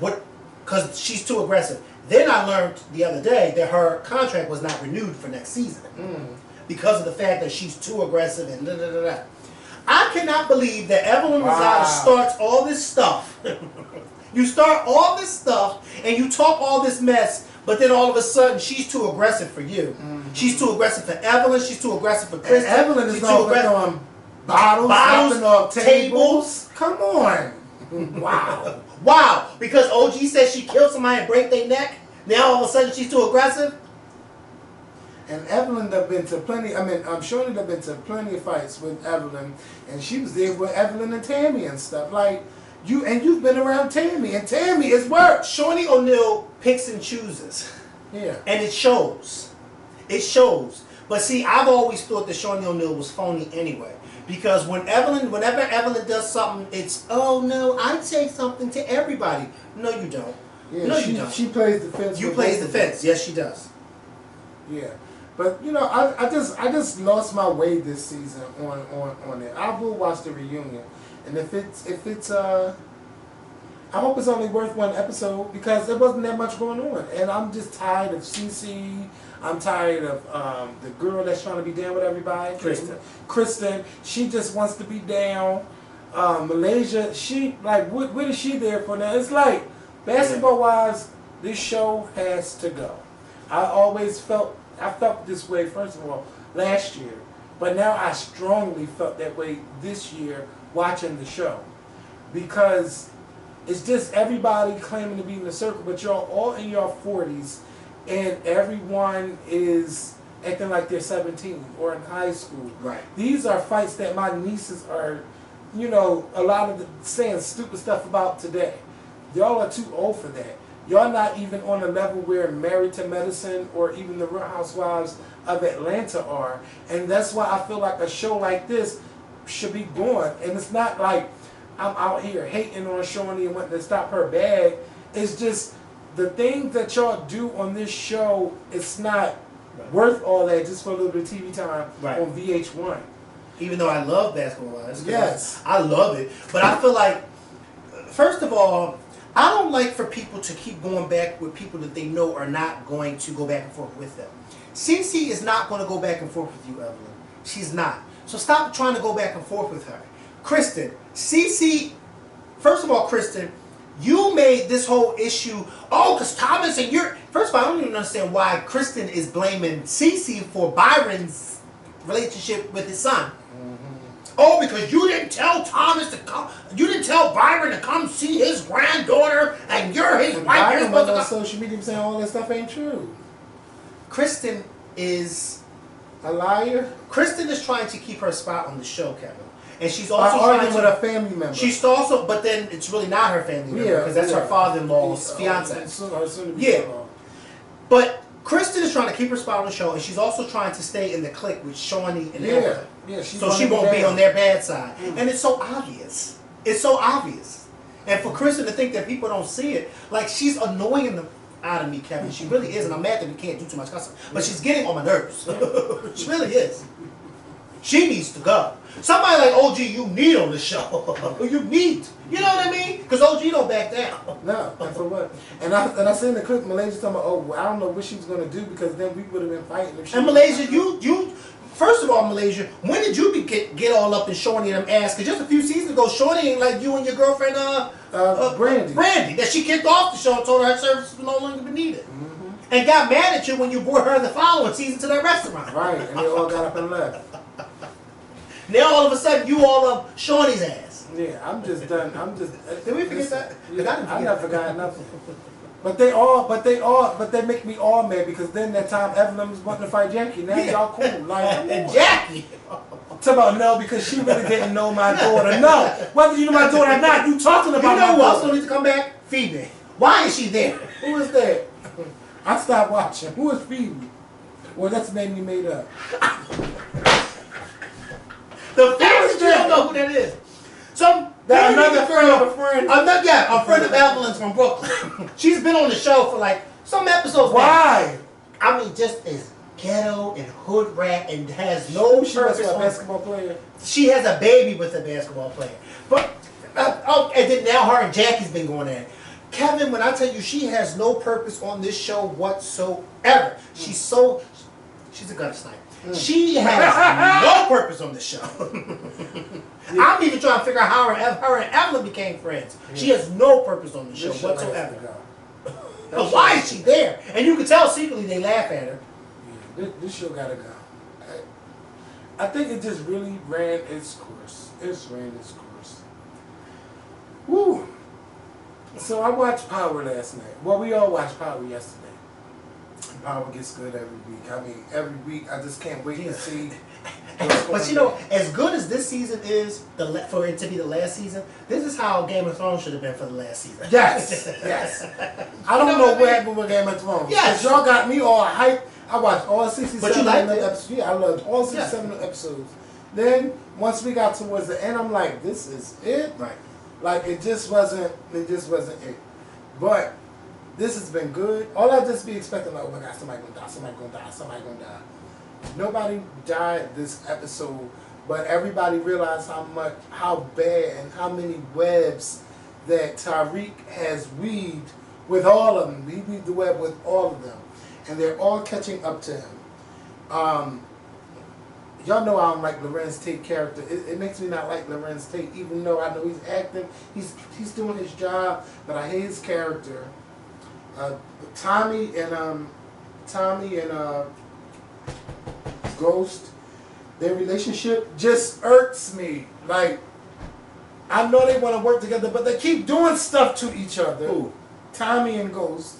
she's too aggressive. Then I learned the other day that her contract was not renewed for next season because of the fact that she's too aggressive and da-da-da-da. I cannot believe that Evelyn Rosada starts all this stuff. You start all this stuff and you talk all this mess, but then all of a sudden she's too aggressive for you. She's too aggressive for Evelyn. She's too aggressive for Kristen. And Evelyn is not on bottles, knocking off tables. Come on. Wow. Wow. Because OG said she killed somebody and break their neck. Now all of a sudden she's too aggressive. And Evelyn have been to plenty. Shorty have been to plenty of fights with Evelyn, and she was there with Evelyn and Tammy and stuff. Like you've been around Tammy, and Tammy is work. Shawnee O'Neal picks and chooses. Yeah. And it shows. It shows. But see, I've always thought that Shawnee O'Neal was phony anyway. Because whenever Evelyn does something, it's, oh no, I'd say something to everybody. No, you don't. Yeah, no, you don't. She plays the fence. You plays the fence. Yes, she does. Yeah. But I just lost my way this season on it. I will watch the reunion. And if it's I hope it's only worth one episode because there wasn't that much going on. And I'm just tired of CC. I'm tired of the girl that's trying to be down with everybody. Kristen. She just wants to be down. Malaysia, what is she there for now? It's like, basketball wise, this show has to go. I felt this way, first of all, last year. But now I strongly felt that way this year watching the show. Because it's just everybody claiming to be in the circle, but y'all all in your 40s, and everyone is acting like they're 17 or in high school. Right. These are fights that my nieces are, a lot of saying stupid stuff about today. Y'all are too old for that. Y'all not even on a level where Married to Medicine or even the Real Housewives of Atlanta are. And that's why I feel like a show like this should be going. And it's not like I'm out here hating on Shawnee and wanting to stop her bag. It's just the things that y'all do on this show, it's not worth all that just for a little bit of TV time on VH1. Even though I love Basketball Wives. Yes. I love it. But I feel like, first of all, I don't like for people to keep going back with people that they know are not going to go back and forth with them. Cece is not going to go back and forth with you, Evelyn. She's not. So stop trying to go back and forth with her. Kristen, Cece, first of all, Kristen, you made this whole issue, because Thomas and you're... First of all, I don't even understand why Kristen is blaming Cece for Byron's relationship with his son. Oh, because you didn't tell Thomas to come. You didn't tell Byron to come see his granddaughter, and you're his wife. Byron You're supposed went to on come. social media saying all that stuff ain't true. Kristen is A liar? Kristen is trying to keep her spot on the show, Kevin, and she's By also trying arguing to. with a family member. She's also, but then it's really not her family member because that's her father-in-law's fiance. Yeah. But Kristen is trying to keep her spot on the show, and she's also trying to stay in the clique with Shawnee and Erica. Yeah, So she won't be on their bad side. And it's so obvious. It's so obvious. And for Kristen to think that people don't see it, like she's annoying the out of me, Kevin. She really is, and I'm mad that we can't do too much cussing. But she's getting on my nerves. She really is. She needs to go. Somebody like OG, you need on the show. You need. You know what I mean? Because OG don't back down. No, and for what? And I seen the clip. Malaysia talking about, oh, I don't know what she was gonna do because then we would have been fighting. If she And Malaysia, you. First of all, Malaysia, when did you get all up in Shawnee and them ass? Because just a few seasons ago, Shawnee ain't like you and your girlfriend, Brandy, that she kicked off the show and told her services were no longer needed. Mm-hmm. And got mad at you when you brought her in the following season to that restaurant. Right, and they all got up and left. Now all of a sudden, you all up Shawnee's ass. Yeah, I'm just done. Did we forget that? Yeah, I never forgot nothing. But they make me all mad because then that time Evelyn was wanting to fight Jackie. Now y'all cool. Like, and Jackie. Talk about no, because she really didn't know my daughter. No, whether you know my daughter or not, you talking about you know my who else daughter. don't need to come back? Phoebe. Why is she there? Who is that? I stopped watching. Who is Phoebe? Well, that's the name you made up. The parents don't know who that is. Another friend of a friend. A friend of Evelyn's from Brooklyn. She's been on the show for like some episodes. Why? Now. I mean, just as ghetto and hood rat and has no She was purpose. a basketball player. She has a baby with a basketball player. But and then now her and Jackie's been going at it. Kevin, when I tell you she has no purpose on this show whatsoever. She's a gutter sniper. She has no purpose on this show. I'm even trying to figure out how her and Evelyn became friends. Yeah. She has no purpose on the show whatsoever. But why is she there? And you can tell secretly they laugh at her. Yeah, this show gotta go. I think it just really ran its course. It's ran its course. Woo! So I watched Power last night. Well, we all watched Power yesterday. Power gets good every week. I mean, every week I just can't wait to see. But you know, as good as this season is, for it to be the last season, this is how Game of Thrones should have been for the last season. Yes, yes. I don't know what happened with Game of Thrones. Yes, y'all got me all hyped. I watched all 67 but you liked it. episodes. Yeah, I loved all 67 episodes. Then once we got towards the end, I'm like, this is it. Right. Like it just wasn't it. But this has been good. All I just be expecting, like, oh my God, somebody gonna die, somebody gonna die, somebody gonna die. Nobody died this episode, but everybody realized how bad and how many webs that Tariq has weaved with all of them. He weaved the web with all of them, and they're all catching up to him. Y'all know I don't like Lorenz Tate character. It makes me not like Lorenz Tate, even though I know he's acting. He's doing his job, but I hate his character. Tommy and Ghost, their relationship just irks me. Like, I know they want to work together, but they keep doing stuff to each other. Ooh. Tommy and Ghost.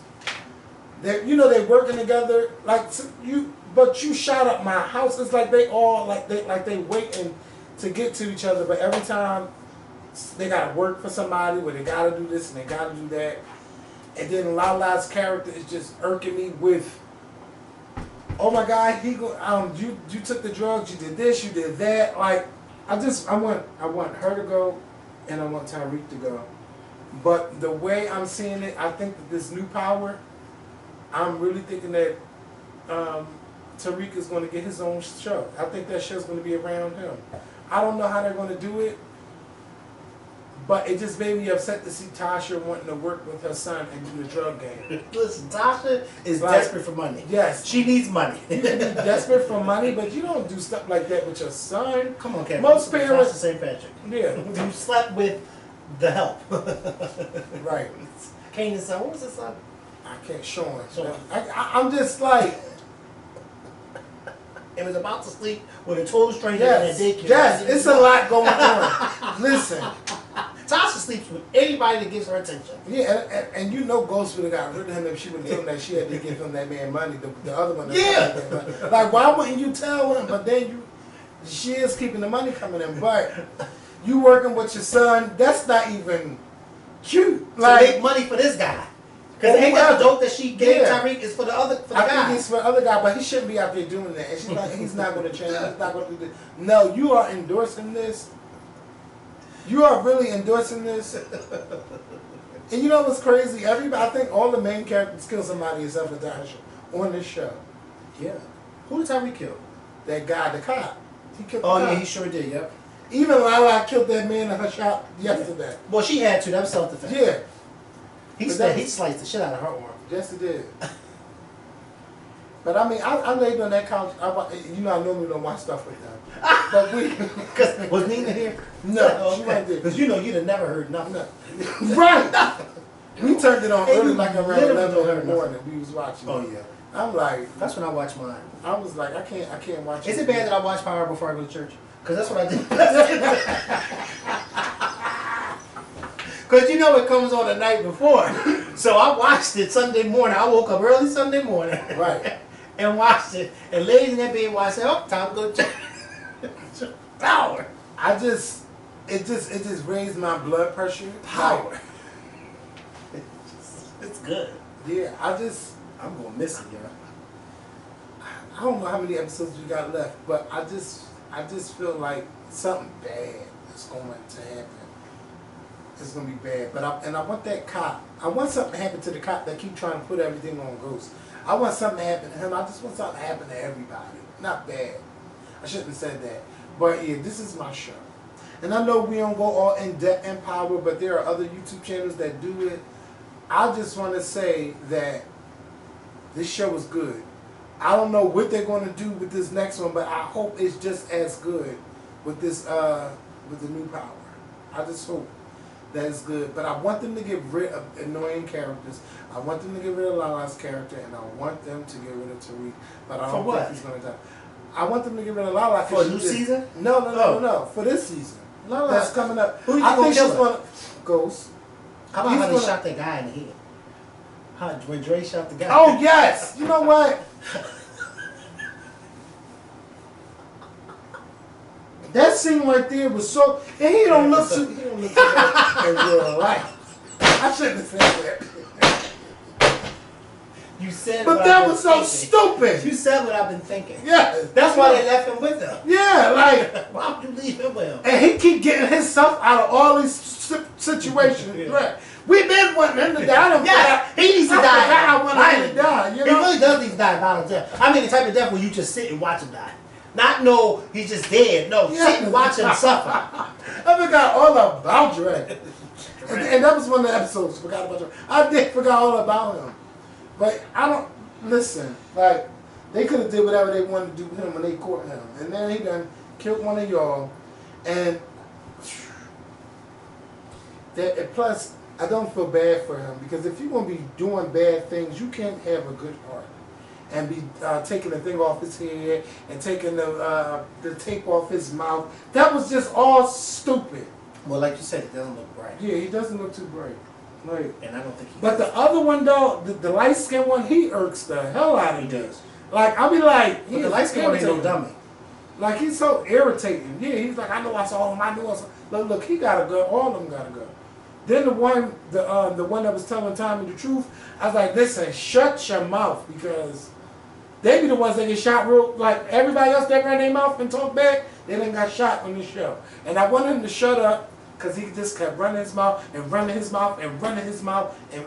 They're working together. But you shot up my house. It's like they waiting to get to each other, but every time they gotta work for somebody, where they gotta do this and they gotta do that. And then Lala's character is just irking me with, oh my God, you took the drugs, you did this, you did that. Like, I want her to go, and I want Tariq to go. But the way I'm seeing it, I think that this new Power, I'm really thinking that Tariq is going to get his own show. I think that show's going to be around him. I don't know how they're going to do it, but it just made me upset to see Tasha wanting to work with her son and do the drug game. Listen, Tasha is desperate for money. Yes. She needs money. You can be desperate for money, but you don't do stuff like that with your son. Come on, Kevin. Most parents... Tasha St. Patrick. Yeah. You slept with the help. Right. Kanan's son. What was his son? I can't show him. I'm just like... and was about to sleep with a total stranger Yes, in a daycare. yes, it's a lot going on. Listen. Tasha sleeps with anybody that gives her attention. Yeah, and you know Ghost would have got rid of him if she would have told him that she had to give him that man money, the other one. Yeah. Like, why wouldn't you tell him? But then she is keeping the money coming in. But you working with your son, that's not even cute. Like, to make money for this guy. Because ain't that the dope that she gave Tyreek is for the guy. I think it's for the other guy, but he shouldn't be out there doing that. And she's like, he's not going to change. He's not going to do this. No, you are endorsing this. You are really endorsing this. And you know what's crazy? I think all the main characters kill somebody except for Tasha on this show. Yeah. Who did Tyreek kill? That guy, the cop. He killed the cop. yeah, he sure did, yep. Even Lala killed that man in her shop yesterday. Well, she had to. That was self-defense. Yeah. He sliced the shit out of her arm. Yes, he did. But I mean, I laid on that couch. I normally don't watch stuff like that. But because was Nina here? No, she wasn't there. Because you'd have never heard nothing. No. Right. We turned it on early, like around 11 in the morning. We was watching. Oh yeah. I'm like, that's when I watch mine. I was like, I can't watch. Is it bad that I watch Power before I go to church? Because that's what I did. Because you know it comes on the night before. So I watched it Sunday morning. I woke up early Sunday morning. Right. And watched it. And laid in that bed and watched it. Oh, time to go to church. Power. It just raised my blood pressure. Power. Like, it's good. Yeah, I'm going to miss it, y'all. I don't know how many episodes we got left, but I just feel like something bad is going to happen. It's gonna be bad, but I want that cop. I want something to happen to the cop that keep trying to put everything on Ghost. I want something to happen to him. I just want something to happen to everybody. Not bad. I shouldn't have said that. But yeah, this is my show. And I know we don't go all in depth in Power, but there are other YouTube channels that do it. I just want to say that this show is good. I don't know what they're going to do with this next one, but I hope it's just as good with this with the new Power. I just hope that is good. But I want them to get rid of annoying characters. I want them to get rid of Lala's character, and I want them to get rid of Tariq. But I don't think he's going to die. I want them to get rid of Lala for a new season. No. For this season, Lala that's coming up. Who you think she's going to Ghost? How about how they shot that guy in the head? How when Dre shot the guy? Oh yes. You know what? That scene right there was so, and he don't look too bad in real life. I shouldn't have said that. You said, but that was so stupid. You said what I've been thinking. Yeah, that's why they left him with them. Yeah, like why would you leave him with him? And he keep getting himself out of all these situations. Yeah. Right? We've been wanting him to die. Yeah, he needs to die. I want him to die. You know? He really does need to die violent death. I mean, the type of death where you just sit and watch him die. Not no, he's just dead. No, sit and watch him suffer. I forgot all about Dre. And that was one of the episodes. Forgot about Dre. I did forgot all about him. But I don't listen. Like they could have did whatever they wanted to do with him when they caught him, and then he done killed one of y'all. And that plus, I don't feel bad for him because if you're gonna be doing bad things, you can't have a good heart. And be taking the thing off his head and taking the tape off his mouth. That was just all stupid. Well, like you said, it doesn't look bright. Yeah, he doesn't look too bright. Like, and I don't think he but does. The other one though, the light skinned one, he irks the hell out of me. He does. Like I be like, but the light skinned one ain't no dummy. Like he's so irritating. Yeah, he's like, I know I saw him. I knew I saw. Look, he gotta go. All of them gotta go. Then the one that was telling Tommy the truth, I was like, listen, shut your mouth because they be the ones that get shot real, like everybody else that ran their mouth and talk back, they done got shot on this show. And I wanted him to shut up because he just kept running his mouth and running his mouth and running his mouth and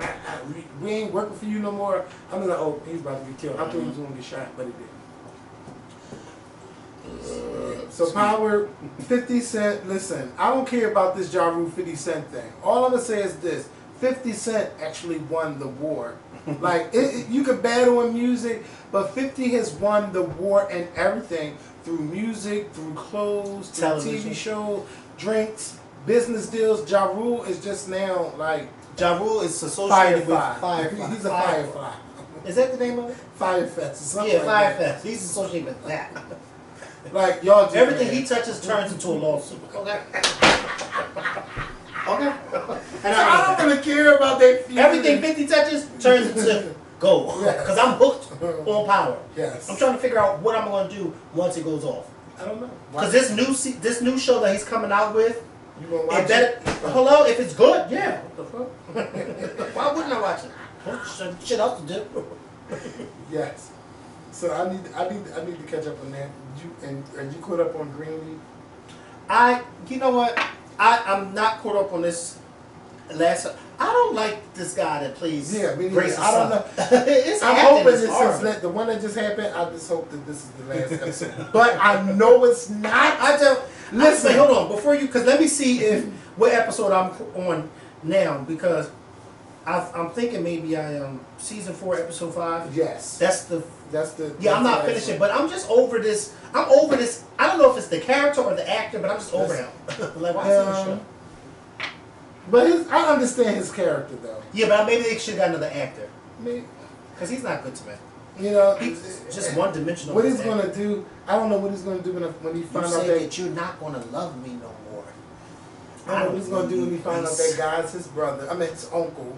we ain't working for you no more. I'm like, oh, he's about to get killed. I thought he was going to get shot, but he didn't. So Power, 50 Cent, listen, I don't care about this Ja Rule 50 Cent thing. All I'm going to say is this. 50 Cent actually won the war. Like, you could battle in music, but 50 has won the war and everything through music, through clothes, through television. TV shows, drinks, business deals. Ja Rule is just now, like... Ja Rule is associated with Firefly. He's a Firefly. Is that the name of it? Fire Fest or something. Yeah, like Fire that. Fest. He's associated with that. Like y'all just Everything he touches turns into a lawsuit. Okay. Okay. And I don't really care about that. everything 50 touches turns into gold. Yes. Because I'm hooked on power. Yes. I'm trying to figure out what I'm going to do once it goes off. I don't know. Because this new show that he's coming out with, You gonna watch it better. Hello, if it's good, yeah. What the fuck? Why wouldn't I watch it? Shit else to do. Yes. So I need to catch up on that. Are you caught up on Greenleaf? You know what? I'm not caught up on this last. I don't like this guy that plays. Yeah, me neither. Grace's I don't son. know. It's I'm happening, hoping it's this horrible. is the one that just happened. I just hope that this is the last episode. But I know it's not. Listen, hold on before you, because let me see if what episode I'm on now, because I'm thinking maybe I am season 4, episode 5. Yes. That's the. Yeah, I'm not finishing, but I'm just over this. I'm over this. I don't know if it's the character or the actor, but I'm just over him. Like, why is he show? But I understand his character though. Yeah, but maybe they should have got another actor. Me, Because he's not good to me. you know, He's just one dimensional. what he's gonna do, I don't know what he's gonna do when he You finds say out that, that. you're not going to love me no more. I don't know what he's gonna do when he finds out that guy's his brother. I mean his uncle,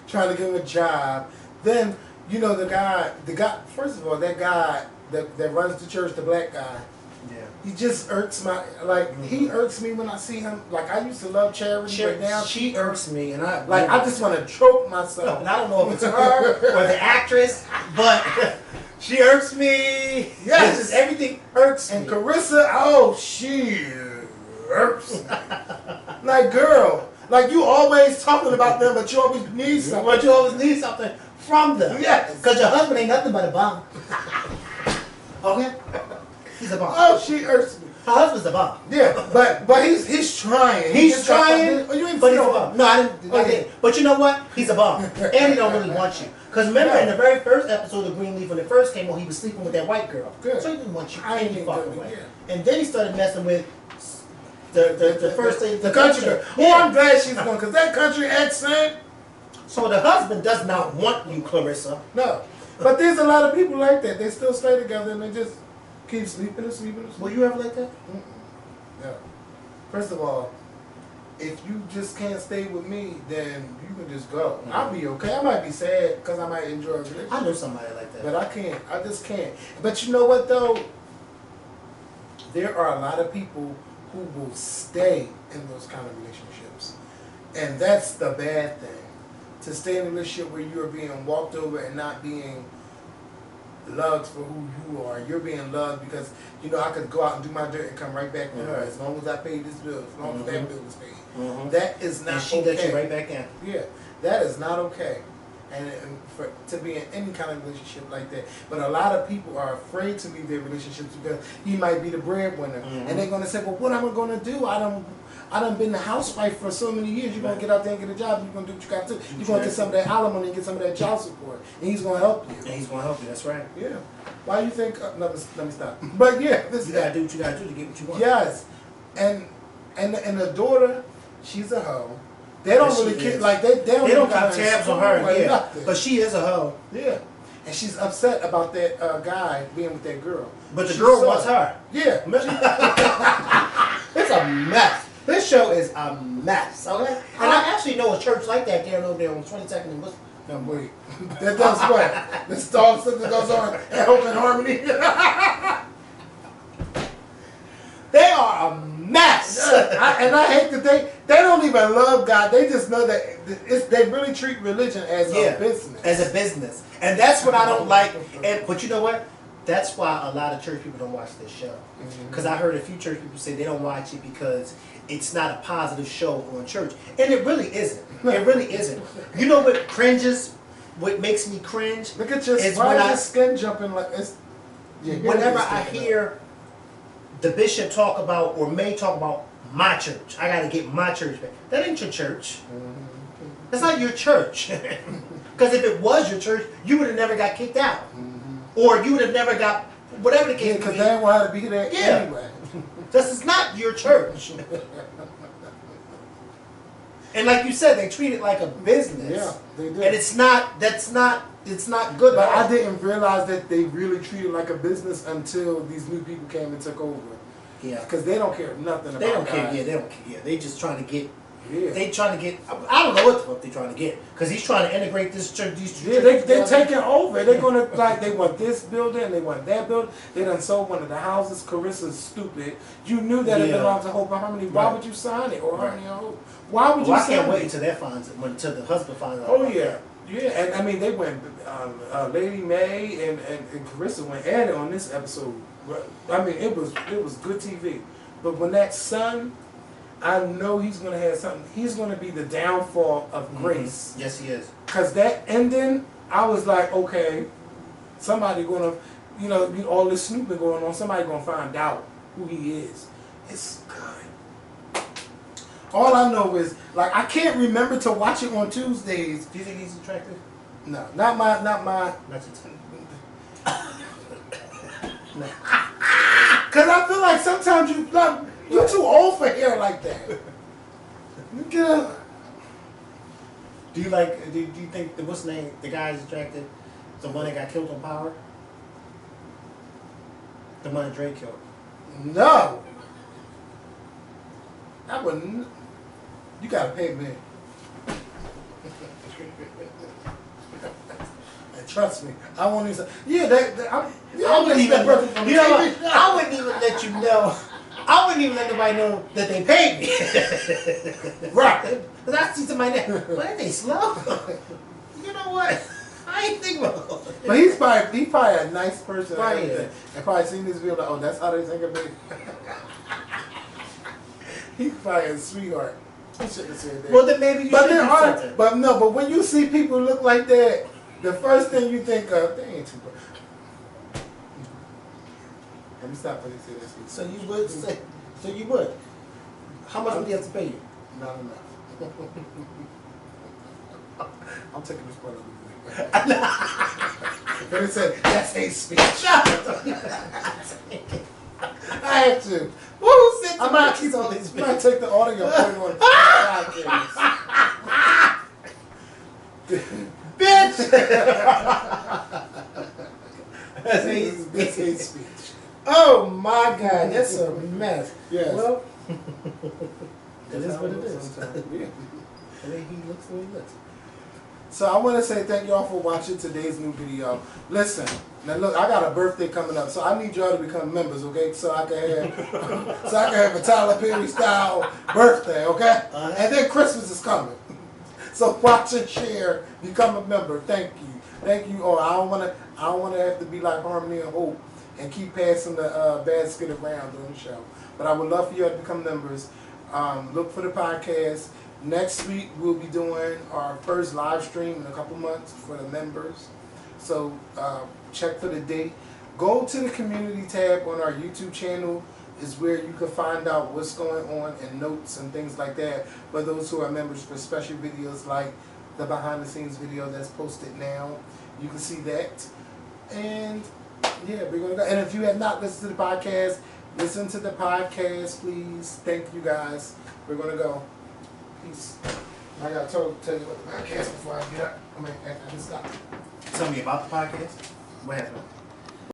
trying to give him a job. Then you know the guy. First of all, that guy that runs the church, the black guy. Yeah. He just irks he irks me when I see him. Like I used to love Charity, but now She irks me, and I just want to choke myself. And I don't know if it's her or the actress, but she irks me. Yes. Just everything irks And me. Carissa, oh, she irks. Like, girl, like you always talking about them, but you always need something. But you always need something from them. Yes. Because your husband ain't nothing but a bum. Okay? He's a bum. Oh, she irks me. Her husband's a bum. Yeah, but he's trying. He's trying, Oh, you ain't but he's a feel- bum. No, I didn't. I didn't. But you know what? He's a bum. And he don't really want you. Because remember in the very first episode of Greenleaf, when it first came on, he was sleeping with that white girl. Good. So he didn't want you I ain't any fucking good, way. yeah. And then he started messing with the first thing. The country girl. Oh, I'm glad she's going, because that country accent. So the husband does not want you, Clarissa. No. But there's a lot of people like that. They still stay together and they just keep sleeping and sleeping and Were sleeping. you ever like that? No. First of all, if you just can't stay with me, then you can just go. I'll be okay. I might be sad because I might enjoy a relationship. I know somebody like that. But I can't. I just can't. But you know what though? There are a lot of people who will stay in those kind of relationships. And that's the bad thing. To stay in a relationship where you're being walked over and not being loved for who you are. You're being loved because, you know, I could go out and do my dirt and come right back with her as long as I paid this bill, as long as that bill was paid. That is not and she okay. let you right back in. Yeah, that is not okay. And to be in any kind of relationship like that. But a lot of people are afraid to leave their relationships because he might be the breadwinner. And they're going to say, well, what am I going to do? I done been a housewife for so many years. You're going to get out there and get a job. You're going to do what you got to do. You're going to get some of that alimony and get some of that child support. And he's going to help you. And he's going to help you, that's right. Yeah. Why do you think... let me stop. But yeah. You got to do what you got to do to get what you want. Yes. And the daughter, she's a hoe. They don't really care. Like they don't got tabs on her, like yeah. nothing. But she is a hoe. Yeah. And she's upset about that guy being with that girl. But the She's girl upset. wants her. Yeah. It's a mess. This show is a mess. Okay. And I actually know a church like that down over there on 22nd and West. No, wait. That does what? This dog stuff that goes on at Hope and Harmony. They are a mess. And I hate that they don't even love God. They just know that they really treat religion as a business. As a business. And that's what I don't like. But you know what? That's why a lot of church people don't watch this show. Because I heard a few church people say they don't watch it because it's not a positive show on church. And it really isn't. It really isn't. You know what cringes? What makes me cringe? Look at your skin jumping like it's. Whenever I hear the bishop talk about or may talk about my church, I got to get my church back. That ain't your church. That's not your church. Because if it was your church, you would have never got kicked out. Or you would have never got whatever the case may be. Because they didn't want to be there anyway. This is not your church. And like you said, they treat it like a business. Yeah, they do. And it's not good But at all. I didn't realize that they really treat it like a business until these new people came and took over. Yeah. Because they don't care nothing about They don't care. guys. Yeah, they don't care. Yeah, they just trying to get. Yeah. They trying to get. I don't know what the fuck they trying to get because he's trying to integrate these two. Yeah, they're taking over. They're gonna like they want this building, they want that building. They done sold one of the houses. Carissa's stupid. You knew that it Yeah. belonged to Hope and Harmony. Why Right. would you sign it or Right. Harmony or Hope? Why would you Well, I sign can't it? wait until that finds it. Until the husband finds out. Oh yeah, yeah. And I mean they went. Lady May and Carissa went at it on this episode. But, I mean it was good TV. But when that son, I know he's gonna have something. He's gonna be the downfall of Grace. Yes, he is. Cause that ending, I was like, okay, somebody gonna, all this snooping going on. Somebody gonna find out who he is. It's good. All I know is like I can't remember to watch it on Tuesdays. Do you think he's attractive? No, not my. Not your No. Cause I feel like sometimes you're too old for hair like that. You get. Do you like? Do you think the what's name? The guy is attractive. The one that got killed on Power. The one that Drake killed. No. I wouldn't. You gotta pay me. And trust me, I won't even say. Yeah, I wouldn't even. You know what? I wouldn't even let you know. I wouldn't even let nobody know that they paid me. Right. Because I see somebody there. What, they slow? You know what? I ain't think about it. But he's probably a nice person. Probably and probably seen this video like, oh, that's how they think of me. He's probably a sweetheart. I shouldn't have said that. Well, then maybe you But should there do are, something. but when you see people look like that, the first thing you think of, they ain't too bad. Let me stop when you say this. So you would say, so you would. How much would he have to pay you? Not enough. I'm taking this part of the But it said, that's hate speech. I have to. Who said I to might keep all these I might take the audio and put it on the podcast. Bitch! That's hate speech. That's hate speech. Oh my God, that's a mess. Yes. Well, it That's is how what it looks is. sometimes. Yeah. I mean, he looks the way he looks. So I want to say thank y'all for watching today's new video. Listen, now look, I got a birthday coming up, so I need y'all to become members, okay? So I can have a Tyler Perry style birthday, okay? And then Christmas is coming. So watch and share, become a member. Thank you all. I don't wanna have to be like Harmony and Hope and keep passing the basket around during the show. But I would love for you to become members. Look for the podcast. Next week we'll be doing our first live stream in a couple months for the members. So check for the date. Go to the community tab on our YouTube channel is where you can find out what's going on and notes and things like that. For those who are members for special videos like the behind the scenes video that's posted now, you can see that. And yeah, we're gonna go. And if you have not listened to the podcast, listen to the podcast, please. Thank you guys. We're gonna go. Peace. I gotta tell you what the podcast before I get up. I mean, I can stop. Tell me about the podcast. What happened?